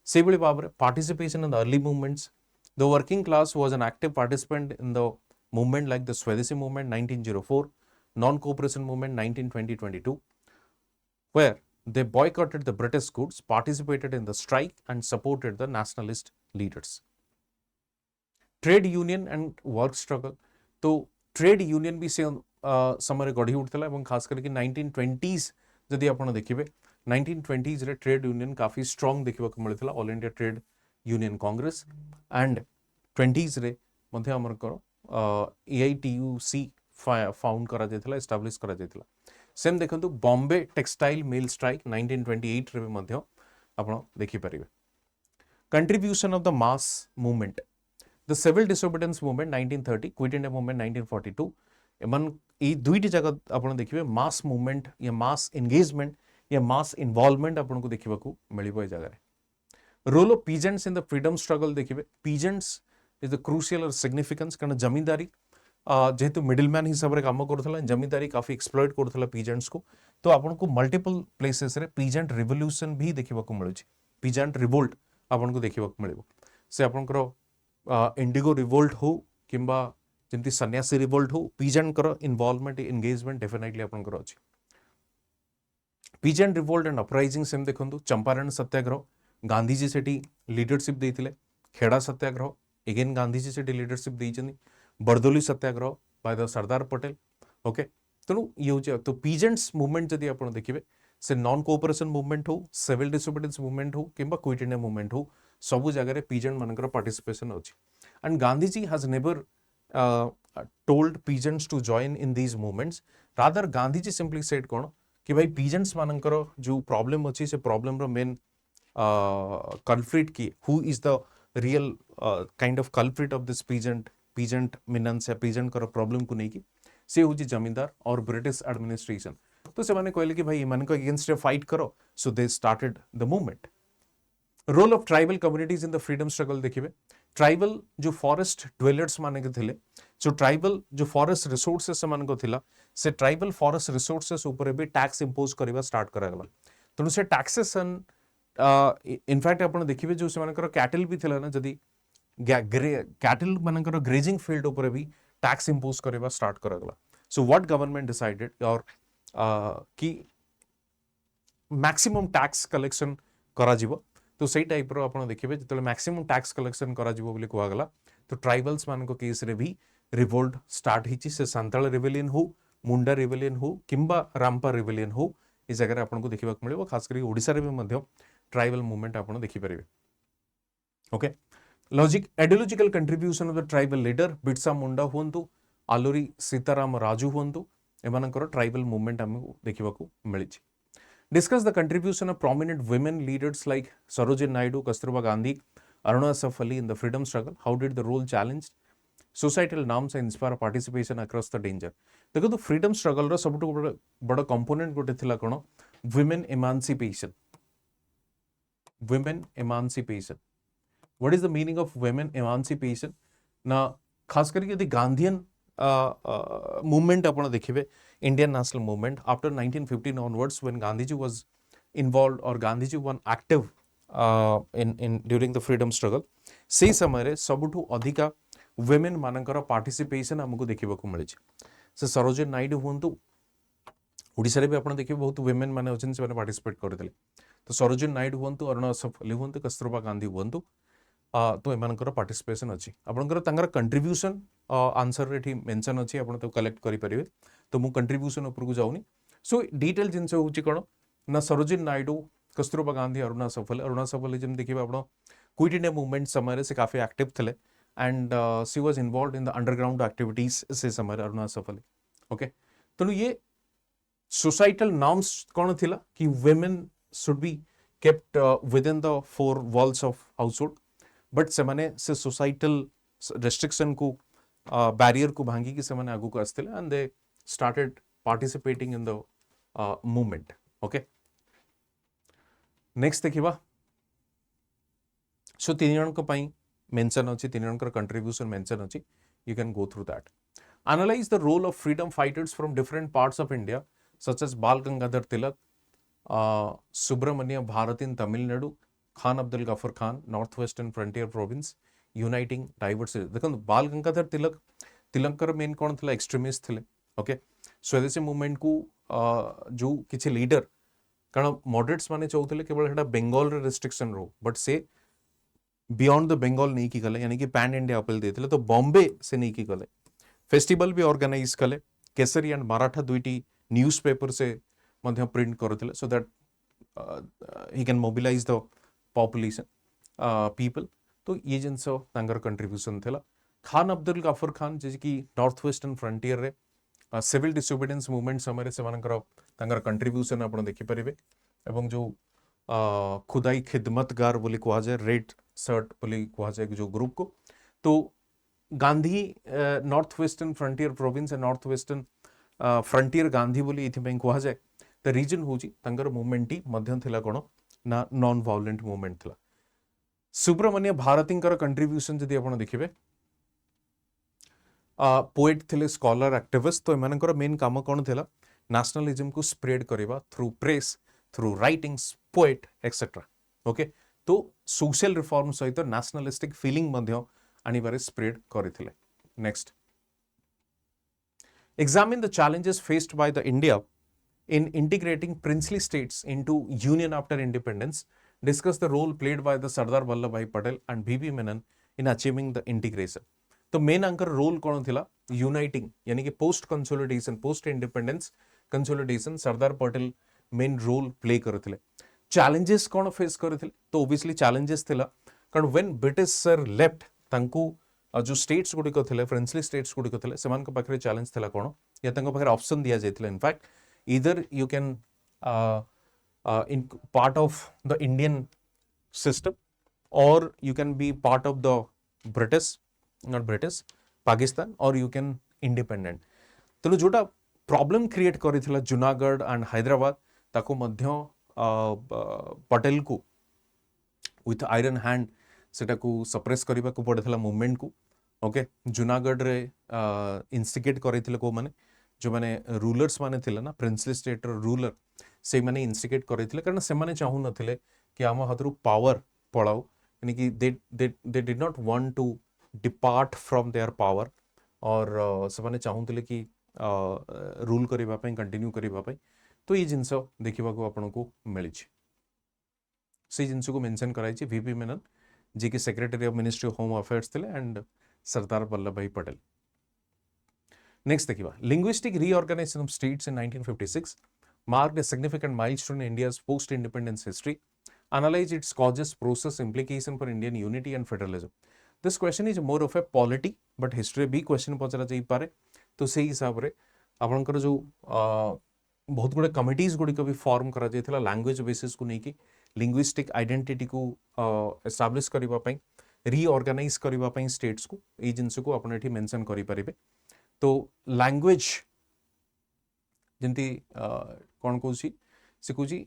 Seibuli भाବରେ participation in the early movements. The working class was an active participant in the movement like the Swadeshi movement 1904, non-cooperation movement 1920-22, where they boycotted the British goods, participated in the strike and supported the nationalist leaders. Trade union and work struggle. तो trade union भी से समय गढ़ी उठता है खास करके 1920s जदि आप देखिए 1920s रे ट्रेड यूनियन काफी स्ट्रांग देखा मिलता all India trade union Congress and 20s रे मध्य आमर AITUC फाउंड करा जायतिला एस्टाब्लिश करा जायतिला सेम देखंतु बॉम्बे टेक्सटाइल मिल स्ट्राइक 1928 रे मध्य आपण देखि परिबे contribution of the mass movement the civil disobedience movement 1930 quit India movement 1942 एमन ई दुईटी जगह आपण देखिबे मास मूवमेंट या मास एंगेजमेंट या मास इन्वॉल्वमेंट आपण को देखिबा को मिलिबो ए जगह रे role of peasants in the freedom struggle देखिबे पीजेंट्स इज द क्रूशियल और सिग्निफिकेंस कारण जमींदारी जेहेतु मिडिलमैन हिसाब से काम करूला जमींदारी काफी एक्सप्लॉइट करूला पीजेंट्स को तो आपन को मल्टीपल प्लेसेस रे पीजेंट रिवोल्यूशन भी देखिबा को मिलुची पीजेंट रिवोल्ट आपन को देखिबा को मिलिबो से आपनकर इंडिगो रिवोल्ट हो किंबा जेमती सन्यासी रिवोल्ट हो पीजेंट कर इन्वॉल्वमेंट एंगेजमेंट डेफिनेटली आपनकर अछि peasant revolt and uprising same देखंतु चंपारण सत्याग्रह गांधी जी सेठी लीडरशिप देथिले खेड़ा सत्याग्रह अगेन गांधी जी सेठी लीडरशिप देइचनी Bardoli satyagraha by the Sardar Patel okay तेणु ये हूँ तो पीजेंट्स मूवमेंट जदि आप देखिए से नॉन कोऑपरेशन मूवमेंट हो सिविल डिसोबीडियंस मूवमेंट हो किंबा क्विट इंडिया मूवमेंट हो सबु जगह पीजेंट मानकर पार्टिसिपेशन अछि and Gandhi ji has never told peasants to join in these movements rather Gandhi ji simply said कोन कि भाई पीजेंट्स मानकर जो प्रॉब्लम अछि से प्रॉब्लम रो मेन कल्प्रिट की who is the real kind of culprit of this peasant मिनन्स या पीजेंट कर प्रॉब्लम को नहीं से हूँ जमींदार और ब्रिटिश एडमिनिस्ट्रेशन तो से माने कहले कि भाई इमान को अगेंस्ट फाइट करो so they started the movement role of tribal communities in the freedom struggle देखिए ट्राइबल जो फॉरेस्ट ड्वेलर्स माने के थिले जो ट्राइबल जो फॉरेस्ट रिसोर्सेस से मान को थिला से ट्राइबल फॉरेस्ट रिसोर्सेस ऊपर भी टैक्स इंपोज करबा स्टार्ट करागला तेणु से टैक्सेसन इनफैक्ट आपण देखिबे जो से मानकर कैटल भी थिला ना जदी कैटल मानकर ग्रेजिंग फील्ड ऊपर भी टैक्स इंपोज करबा स्टार्ट करागला सो व्हाट गवर्नमेंट डिसाइडेड और कि मैक्सिमम टैक्स कलेक्शन करा जिवो तो सही टाइप रो आपण देखिबे जतले मैक्सिमम टैक्स कलेक्शन करा जिवो बोली कहवा गला तो ट्राइबल्स मान को केस रे भी रिवोल्ट स्टार्ट हिची से सांताल रिबेलियन हो मुंडा रिबेलियन हो किंबा रामपा रिबेलियन हो इस जगह आपण को देखिबा को मिलिबो खास करी ओडिसा रे भी मध्य ट्राइबल मूवमेंट आपण देखि परिबे okay logic ideological contribution of the tribal leader Birsa Munda हुंतु आलोरी सीताराम राजू हुंतु एमानकर ट्राइबल मूवमेंट हमको देखिबा को मिली discuss the contribution of prominent women leaders like Sarojini Naidu Kasturba Gandhi Aruna सफली in the freedom struggle how did the role challenge societal norms and inspire participation across the danger देखो तो फ्रीडम स्ट्रगल रो सबटु बड़ कंपोनेंट गोटे थिला कोन women emancipation what is the meaning of women emancipation ना खास करके यदि गांधीयन मूवमेंट आपण देखिबे Indian national movement after 1915 onwards when Gandhiji was involved or Gandhiji was active in during the freedom struggle से समय रे सबुठु अधिका वुमेन मानकर पार्टिसिपेशन हमको देखिबा को मिले से सरोजिनी नायडू हुंतु ओडिसा रे भी आपण देखिबे बहुत वुमेन माने अछन से पार्टिसिपेट करथिले तो सरोजिनी नायडू हुंतु अरुणा सफली हुंतु कस्तूरबा गांधी हुंतु तो एमानकर पार्टिसिपेशन अच्छी आपनकर तांगर कंट्रीब्यूशन आंसर रे मेंशन अच्छी आपण तो कलेक्ट करि परिबे तो मु कंट्रीब्यूशन ऊपर को जाउनी सो डिटेल जिनसे होची कोन ना सरोजिनी नायडू कस्तूरबा गांधी अरुणा सफली जिम देखिबे आपण क्विट इंडिया मूवमेंट समय रे से काफी एक्टिव थिले and she was involved in the underground activities से समय अरुणा सफली ओके तो ये सोसाइटल नॉर्म्स कोन थिला कि women should be kept within the four walls of household, but semane se societal restriction को barrier को भांगी कि semane आगु को आस्थिले and they started participating in the movement. Okay, next देखिबा so तीन जन को पाई mention अछि, तीन जन का contribution mention अछि, you can go through that. Analyze the role of freedom fighters from different parts of India such as Bal Gangadhar Tilak, Subramania Bharat in Tamil Nadu, Khan Abdul Ghaffar Khan, Northwestern Frontier Province, uniting diversity. देखो बाल Gangadhar Tilak Tilankar main कौन थिला extremist थिले. Okay, स्वदेशी movement को जो किछि leader कारण मॉडरेट्स माने चाहूले केवल हेटा बेंगल रे रेस्ट्रिक्शन रो, बट से बियॉन्ड द बेंगल नहीं की गले, यानी कि पैन इंडिया अपील देथिले, तो बॉम्बे से नहीं की गले. फेस्टिवल भी ऑर्गेनाइज कले, केसरी एंड मराठा दुईटी न्यूज पेपर से मध्य प्रिंट करथिले, so that he can mobilize the population people. तो ये जिनस तांकर कंट्रीब्यूशन थिला. खान अब्दुल गफर खान जे कि नॉर्थ वेस्टर्न फ्रंटियर रे सिविल डिसोबीडियंस मूवमेंट समय से तांकर कंट्रीब्यूशन आपण देखि परिबे. एवं जो खुदाई खिदमतगार बोली कहा जाए, रेड शर्ट बोली कहा जाए जो ग्रुप को, तो Gandhi north western frontier province north western frontier Gandhi बोली इथिପାଇଁ कहा जाए. द रीजन होची तांकर मूवमेंट ही मध्य थिला कोन ना नॉन वायलेंट मूवमेंट थिला. सुब्रमण्य भारतींकर कंट्रीब्यूशन जदि आपण देखिबे, पोएट थिले, स्कॉलर, एक्टिविस्ट. तो एमानकर मेन काम कोन थिला, नेशनलिज्म को स्प्रेड करबा through press, through writings, poet etcetera. Okay, तो सोशल रिफॉर्म सहित नेशनलिस्टिक फीलिंग मध्य आनिबारे स्प्रेड करथिले. Next, examine the challenges faced by the India in integrating princely states into union after independence. Discuss the role played by the Sardar Vallabhbhai Patel and V.P. Menon in achieving the integration. तो main anchor role कौन थिला, uniting, यानी कि post consolidation, post independence consolidation Sardar Patel main role play करथिले. Challenges कौन face करथिले, तो obviously challenges थिला कारण व्हेन ब्रिटिश सर लेफ्ट तांकू जो स्टेट्स गुड़िक थे, फ्रेंचली स्टेट्स गुड़िक थे, से पाखे चैलेंज थी कौन या पाखे ऑप्शन दि जाता. इनफैक्ट इधर you can in part of the Indian system or you can be part of the British, not British, Pakistan, or you can independent. तेणु जोटा प्रॉब्लम क्रिएट कर जूनागढ़ एंड हैदराबाद ताको मध्य पटेल को विथ आयरन हैंड सेटा को सप्रेस करने को पड़ता मूवमेंट को. ओके, जूनागढ़ रे इंस्टिगेट करते को माने जो माने रूलर्स माने थिले ना, प्रिंसली स्टेट रूलर, से माने इंस्टिगेट करते कारण से माने चाहू नथिले कि आम हाथ पावर पड़ाऊ, यानी कि they did not want to depart from their power, और से माने चाहूले कि रूल करबा पई, कंटिन्यू करबा पई. तो ये जिनस देखा आपन को मिली, से जिनस को मेंशन कराई वीपी मेनन जी के secretary of ministry of home affairs थे and Sardar Vallabhbhai Patel. Next देखिबा, linguistic reorganization of states in 1956 marked a significant milestone in India's post-independence history. Analyze its causes, process, implication for Indian unity and federalism. This question is more of a polity, but history भी question पचरा जाई पारे. तो सही हिसाब रे आपनकर जो बहुत गुड़े कमिटीज गुड़िक भी फॉर्म करा जाइथिला लैंग्वेज बेसिस को नहीं, लिंग्विस्टिक आइडेंटिटी को एस्टाब्लिश करबा पई, रीऑर्गेनाइज करबा पई स्टेट्स को, ए जिंस को आपण एठी मेंशन करि परिबे. तो लैंग्वेज जंती कोन कोसी से कुजी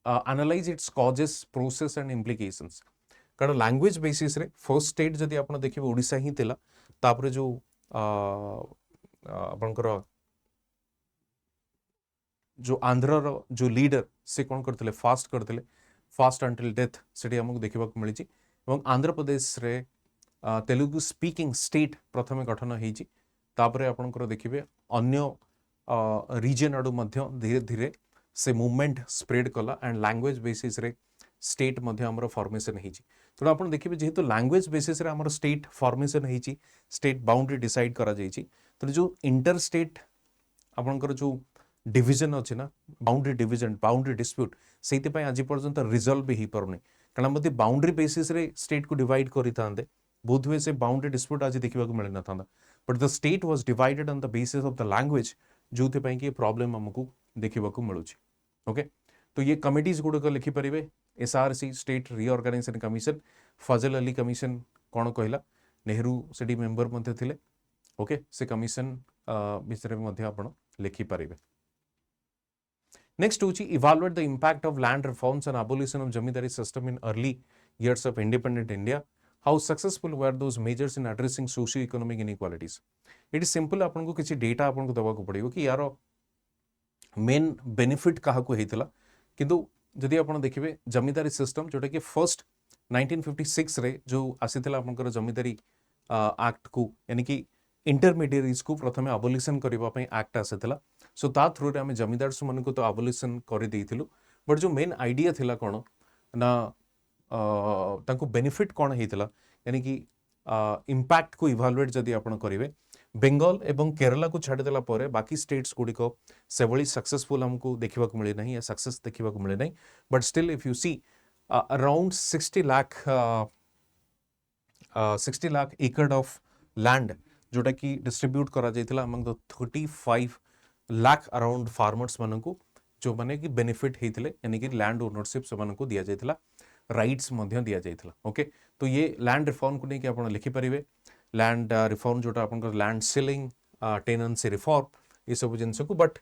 analyze its causes, process and implications. कारण लैंग्वेज बेसिस रे फर्स्ट स्टेट जदि आपण देखिबे ओडिसा ही थिला, तापर जो आपनकर जो आंध्र जो लीडर से कौन करते फास्ट करते फास्ट अंटिल डेथ से आमको देखा मिली. आंध्र प्रदेश रे तेलुगु स्पीकिंग स्टेट प्रथम गठन होती, आपंकर देखिए अन्य रीजन आड़ू धीरे धीरे से मूवमेंट स्प्रेड कला एंड लैंग्वेज बेसिस रे स्टेट आमर फॉर्मेशन होती. तेणु आप देखिए जेहेतु लैंग्वेज बेसिस रे आमर स्टेट फॉर्मेशन होती, स्टेट बाउंड्री डिसाइड करा जायछि. तेणु जो इंटर स्टेट आपंकर जो डिविजन अच्छे ना, बाउंड्री डिविजन, बाउंड्री डिस्प्यूट, से आज पर्यंत रिजल्व भी हो पारनी. कारण मत बाउंड्री बेसिस रे स्टेट को डिवाइड करें बोध हुए से बाउंड्री डिस्प्यूट आज देखा मिल ना था, but the state was divided on the basis of the language, जो कि प्रॉब्लम आमको देखा मिलूँ. ओके, तो ये कमिटीज गुड़िक लिखिपारे SRC state reorganization commission, Fazal Ali commission कौन कहला, नेहरू से मेंबर मध्य थिले। ओके, से कमिशन विषय में मध्य आपण लिखि पारिबे। नेक्स्ट होची evaluate the impact of land reforms and abolition of zamindari system in early years of independent India. How successful were those measures in addressing socio-economic inequalities? It is simple, आपन को किसी data आपन को दबा को पड़ेगा कि यार मेन बेनिफिट कहा को हेतला, किंतु जदि आपन देखिबे जमींदारी सिस्टम जोटा कि फर्स्ट 1956 रे जो आसीथिला आपनकर जमींदारी एक्ट को, यानी कि इंटरमीडिएरीज को प्रथमे अबोलिशन करबा पई एक्ट आसीथिला। सो ता थ्रू रे हमें जमींदार मन को तो अबोलिशन कर देइथिलु, बट जो मेन आइडिया थिला कोन ना तांको बेनिफिट कौन होता, यानी कि इम्पैक्ट को इवालुएट जदि आपण करेंगे, बेंगल एवं केरला को छाड़देला पर बाकी स्टेट्स गुड़िक से भाई सक्सेसफुल हमको देखा मिले ना, या सक्सेस देखा मिले ना, but still if you see around 60 lakh एकड़ ऑफ लैंड जोटा कि डिस्ट्रीब्यूट करा जायतिला among the 35 lakh around farmers मानकू जो माने कि बेनिफिट हेतिले, यानी कि लैंड ओनरशिप से मानकू दिया जायतिला, राइट्स मध्य दिया जायतिला। ओके, तो ये लैंड रिफॉर्म को लेके आपण लिखि परिबे, लैंड रिफॉर्म जोटा आपण लैंड सीलिंग, टेनेंसी रिफॉर्म, ये सब जिनस को। बट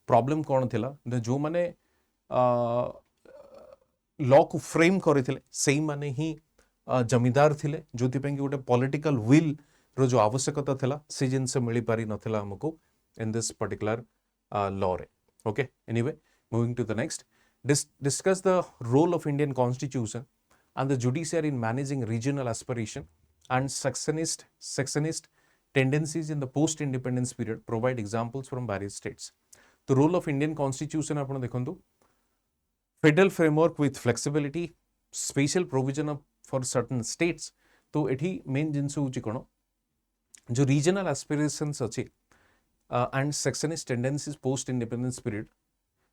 प्रॉब्लम कौन थिला, जो माने लॉ को फ्रेम करथिले सेही माने ही जमींदार थिले, जोथि पे गोटे पॉलिटिकल विल रो जो आवश्यकता थिला से जिनस मिली पारि नथिला हमको इन दिस पर्टिकुलर लॉ रे। Okay, anyway moving to the next, discuss the role of Indian Constitution and the judiciary in managing regional aspiration and secessionist tendencies in the post-independence period. Provide examples from various states. The role of Indian Constitution आपण देखंतु, federal framework with flexibility, special provision of for certain states. तो एठी main जिनस होची कोन, जो regional aspirations अछि and secessionist tendencies post-independence period।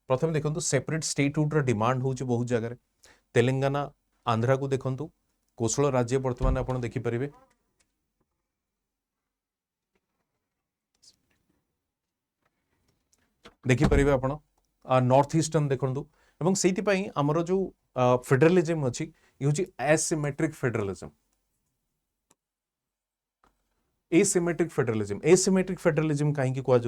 प्रथम देखो separate statehood demand होची बहुत जगह, तेलंगाना आंध्रा को देखो कौशल राज्य बर्तमान आप देखिपारे, देखिपारे आपण नॉर्थ ईस्टर्न देखो, एवं से आमर जो फेडरलिज्म अच्छी ये हूँ एसिमेट्रिक फेडरलिज्म। एसिमेट्रिक फेडरलिज्म कहीं कह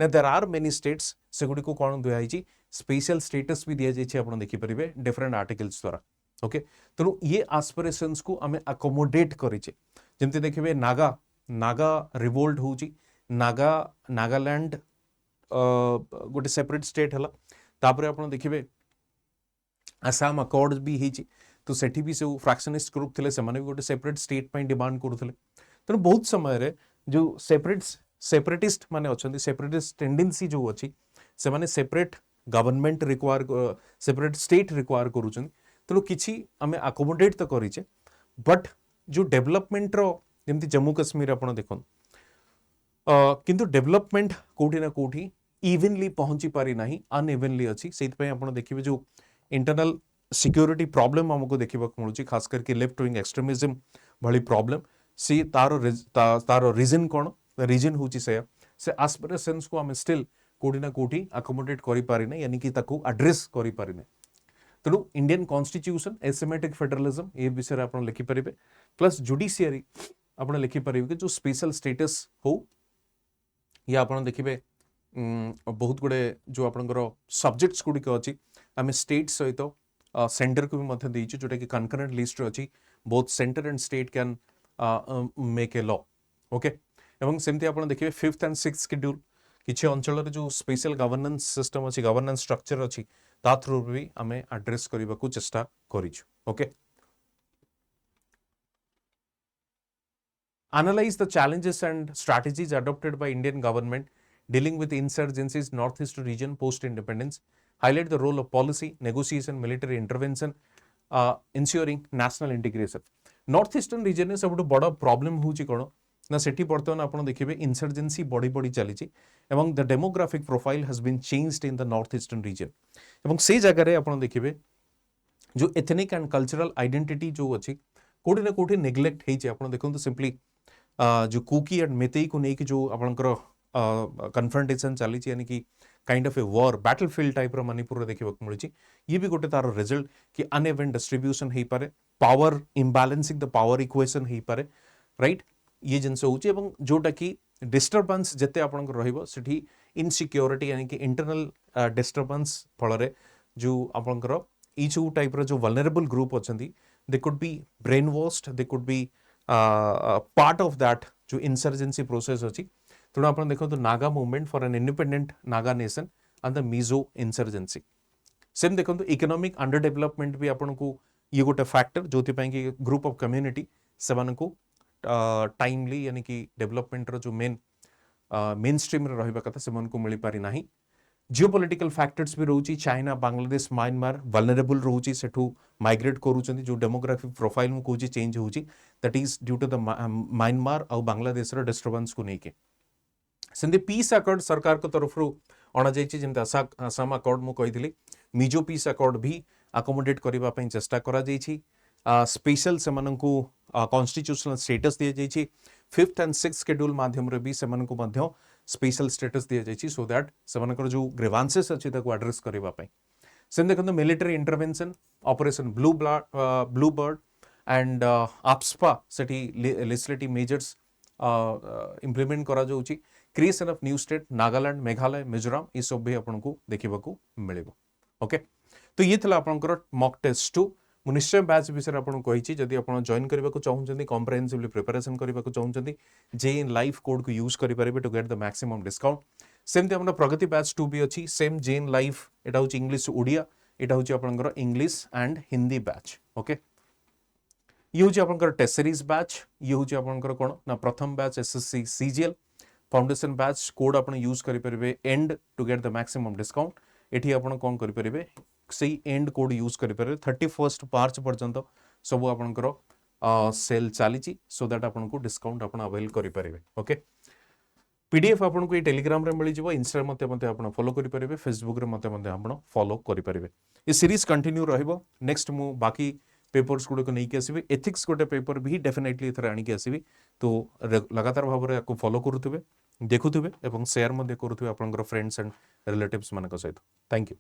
ना, देयर आर मेनी स्टेट्स से गुडी को कौन दिखाई स्पेशल स्टेटस भी दि जाइए, आप देखिपारे डिफरेंट आर्टिकल्स द्वारा। ओके, तेणु ये आस्पिरेशंस को आम अकोमोडेट करें, जमती देखिए नागा रिवोल्ट हो, नागालैंड गोटे सेपरेट स्टेट है, तापर आप देखिए आसाम अकॉर्ड भी होती, तो सेठी भी सब फ्रैक्शनिस्ट ग्रुप थे, से गोटे सेपरेट स्टेट पर डिमांड करुले। तेणु बहुत समय रे जो सेपरेटिस्ट माने अच्छे, सेपरेटिस्ट टेंडेंसी जो अच्छी से माने separate government require, separate state require करूछन। तेणु किछि आमे अकोमोडेट तो करिचे, बट जो डेवलपमेंट रो जेमती जम्मू कश्मीर आपण देखन, किंतु डेवलपमेंट कोठी ना कोठी इवनली पहुंची पारी नाही, अनइवनली अच्छी। सेत पे आपण देखिबे जो इंटरनल सिक्योरिटी प्रॉब्लम हमको देखिबा मिलुची, खास करके लेफ्ट विंग एक्सट्रीमिज्म भली प्रॉब्लम, सी तारो रीजन कौन, रीजन हूँ से आस्पिरेशंस को आम स्टिल कोठी ना कोठी अकोमोडेट करि पारि नै, यानी कि ताकू एड्रेस करि पारि नै। तेणु इंडियन कॉन्स्टिट्यूशन एसिमेट्रिक फेडरलिज्म ये विषय आप लिखिपारे, प्लस जुडिशियरी आप लिखिपारे कि जो स्पेशल स्टेटस हो, या आप देखिए बहुत गुड़े जो आपंकर सब्जेक्ट्स गुड़िक अच्छी आम स्टेट सहित सेंटर को भी देइछु, जोटा कि कनकरेंट लिस्ट अच्छी, both centre and state can make a law. Okay, एवं सेमती आप देखिए 5th and 6th शेड्यूल किसी अंचल जो स्पेशल गवर्नेंस सिस्टम अच्छी, गवर्नेंस स्ट्रक्चर अच्छी, ता थ्रू भी आम एड्रेस करने को चेष्टा करिछु। Okay, analyze the challenges and strategies adopted by Indian government dealing with insurgencies northeast region post independence, highlight the role of policy negotiation military intervention ensuring national integration। North eastern reason में सब बड़ problem होची कोन ना, सेठी बर्तमान आप देखिए insurgency बढ़ी बढ़ी चली, एवं the demographic profile has been changed in the north eastern region, एवं से जगह आप देखिए जो एथनिक एंड कल्चरल आइडेंटिटी जो अच्छी कोठी ना कोठी नेग्लेक्ट होती। आप देखो सिंपली जो कुकी एंड मेतेई को लेकिन जो आपंकर कन्फ्रंटेशन चली, यानी कि kind of a war battlefield type Manipur देखा मिली ये भी गोटे तार रिजल्ट कि अनइवन डिस्ट्रीब्यूशन हो पारे पावर इम्बालांसिंग द पावर इक्वेशन हो पारे राइट ये जिनस हो जोटा कि डिस्टर्बांस जिते आपण रही इनसिक्योरिटी यानी कि इंटरनल डिस्टर्बांस फल जो आपंकर ये जो टाइप जो वल्नरेबल ग्रुप अच्छा दे could B brain washed they could B part of that जो इंसर्जेंसी प्रोसेस अच्छी तेणु आप देखो Naga movement for an independent Naga nation and the Mizo insurgency same देखो इकोनॉमिक अंडर डेवलपमेंट भी आपन को ये गोटे फैक्टर जो कि ग्रुप ऑफ कम्युनिटी से टाइमली यानी कि डेवलपमेंट जो मेन स्ट्रीम रहा कथा से मिल पारि ना जियोपॉलिटिकल फैक्टर्स भी रोची चाइना बांग्लादेश म्यांमार वल्नरेबल रोची सेठू माइग्रेट करूछंती जो डेमोग्राफिक प्रोफाइल मु कहूची चेंज होची that is due to the Myanmar और बांग्लादेश रो डिस्टर्बेंस को लेके सेंदी पीस अकॉर्ड सरकार को तरफ रो अणा जायछि जेंता असम अकॉर्ड मु कहितली मिजो पीस अकॉर्ड भी अकोमोडेट करबा पई चेष्टा करा जायछि स्पेशल सेमानंकु कॉन्स्टिट्यूशनल स्टेटस दिया जायछि 5th एंड 6th शेड्यूल माध्यम रे भी सेमानंकु मध्य स्पेशल स्टेटस दिया जायछि सो दैट सेमानकर जो ग्रीवांसेस अछि ताको एड्रेस करबा पई सेम देखंतु military intervention operation blue bird and AFSPA सेठी लेजिस्लेटिव मेजर्स इंप्लीमेंट करा जाउछि creation of new state Nagaland Meghalaya Mizoram ये सब भी आपको देखा मिलिबो ओके तो ये थला आपनकर मॉक टेस्ट 2 मु निश्चय बैच विषय आपको कही जदि आप जॉइन करने को चाहते कॉम्प्रिहेंसिवली प्रिपरेशन करने को चाहते जे इन लाइफ कोड को यूज करेंगे to get the maximum discount सेमती आम प्रगति बैच 2 भी अच्छी सेम जे इन लाइफ यहाँ हूँ इंग्लिश ओडिया यहाँ हूँ आपंकर English and Hindi batch okay ये हूँ आपंकर टेस्ट सीरीज बैच ये हूँ आपंकर कौन ना प्रथम batch SSC CGL foundation batch code आप यूज करेंगे and to get the maximum discount एटी आप कौन करेंगे से एंड कोड यूज करेंगे 31 मार्च पर्यंत सब आपंकर सेल चली सो दैट आपको डिस्काउंट आप अवेल करेंगे ओके पीडीएफ आपको ये टेलीग्राम रे मिल जाव इंस्टा मते आप फॉलो करेंगे फेसबुक रे मते आप फॉलो करेंगे ये सीरीज कंटिन्यू रहिबो नेक्स्ट मु बाकी पेपर्स गुड़े को नहीं आसबि एथिक्स गोटे पेपर भी डेफिनेटली एथर आनिक आसबि तो लगातार भाव में आपको फॉलो करुवे देखुवे और शेयर करुवे आपंकर फ्रेंड्स एंड रिलेटिव्स मान सहित थैंक यू।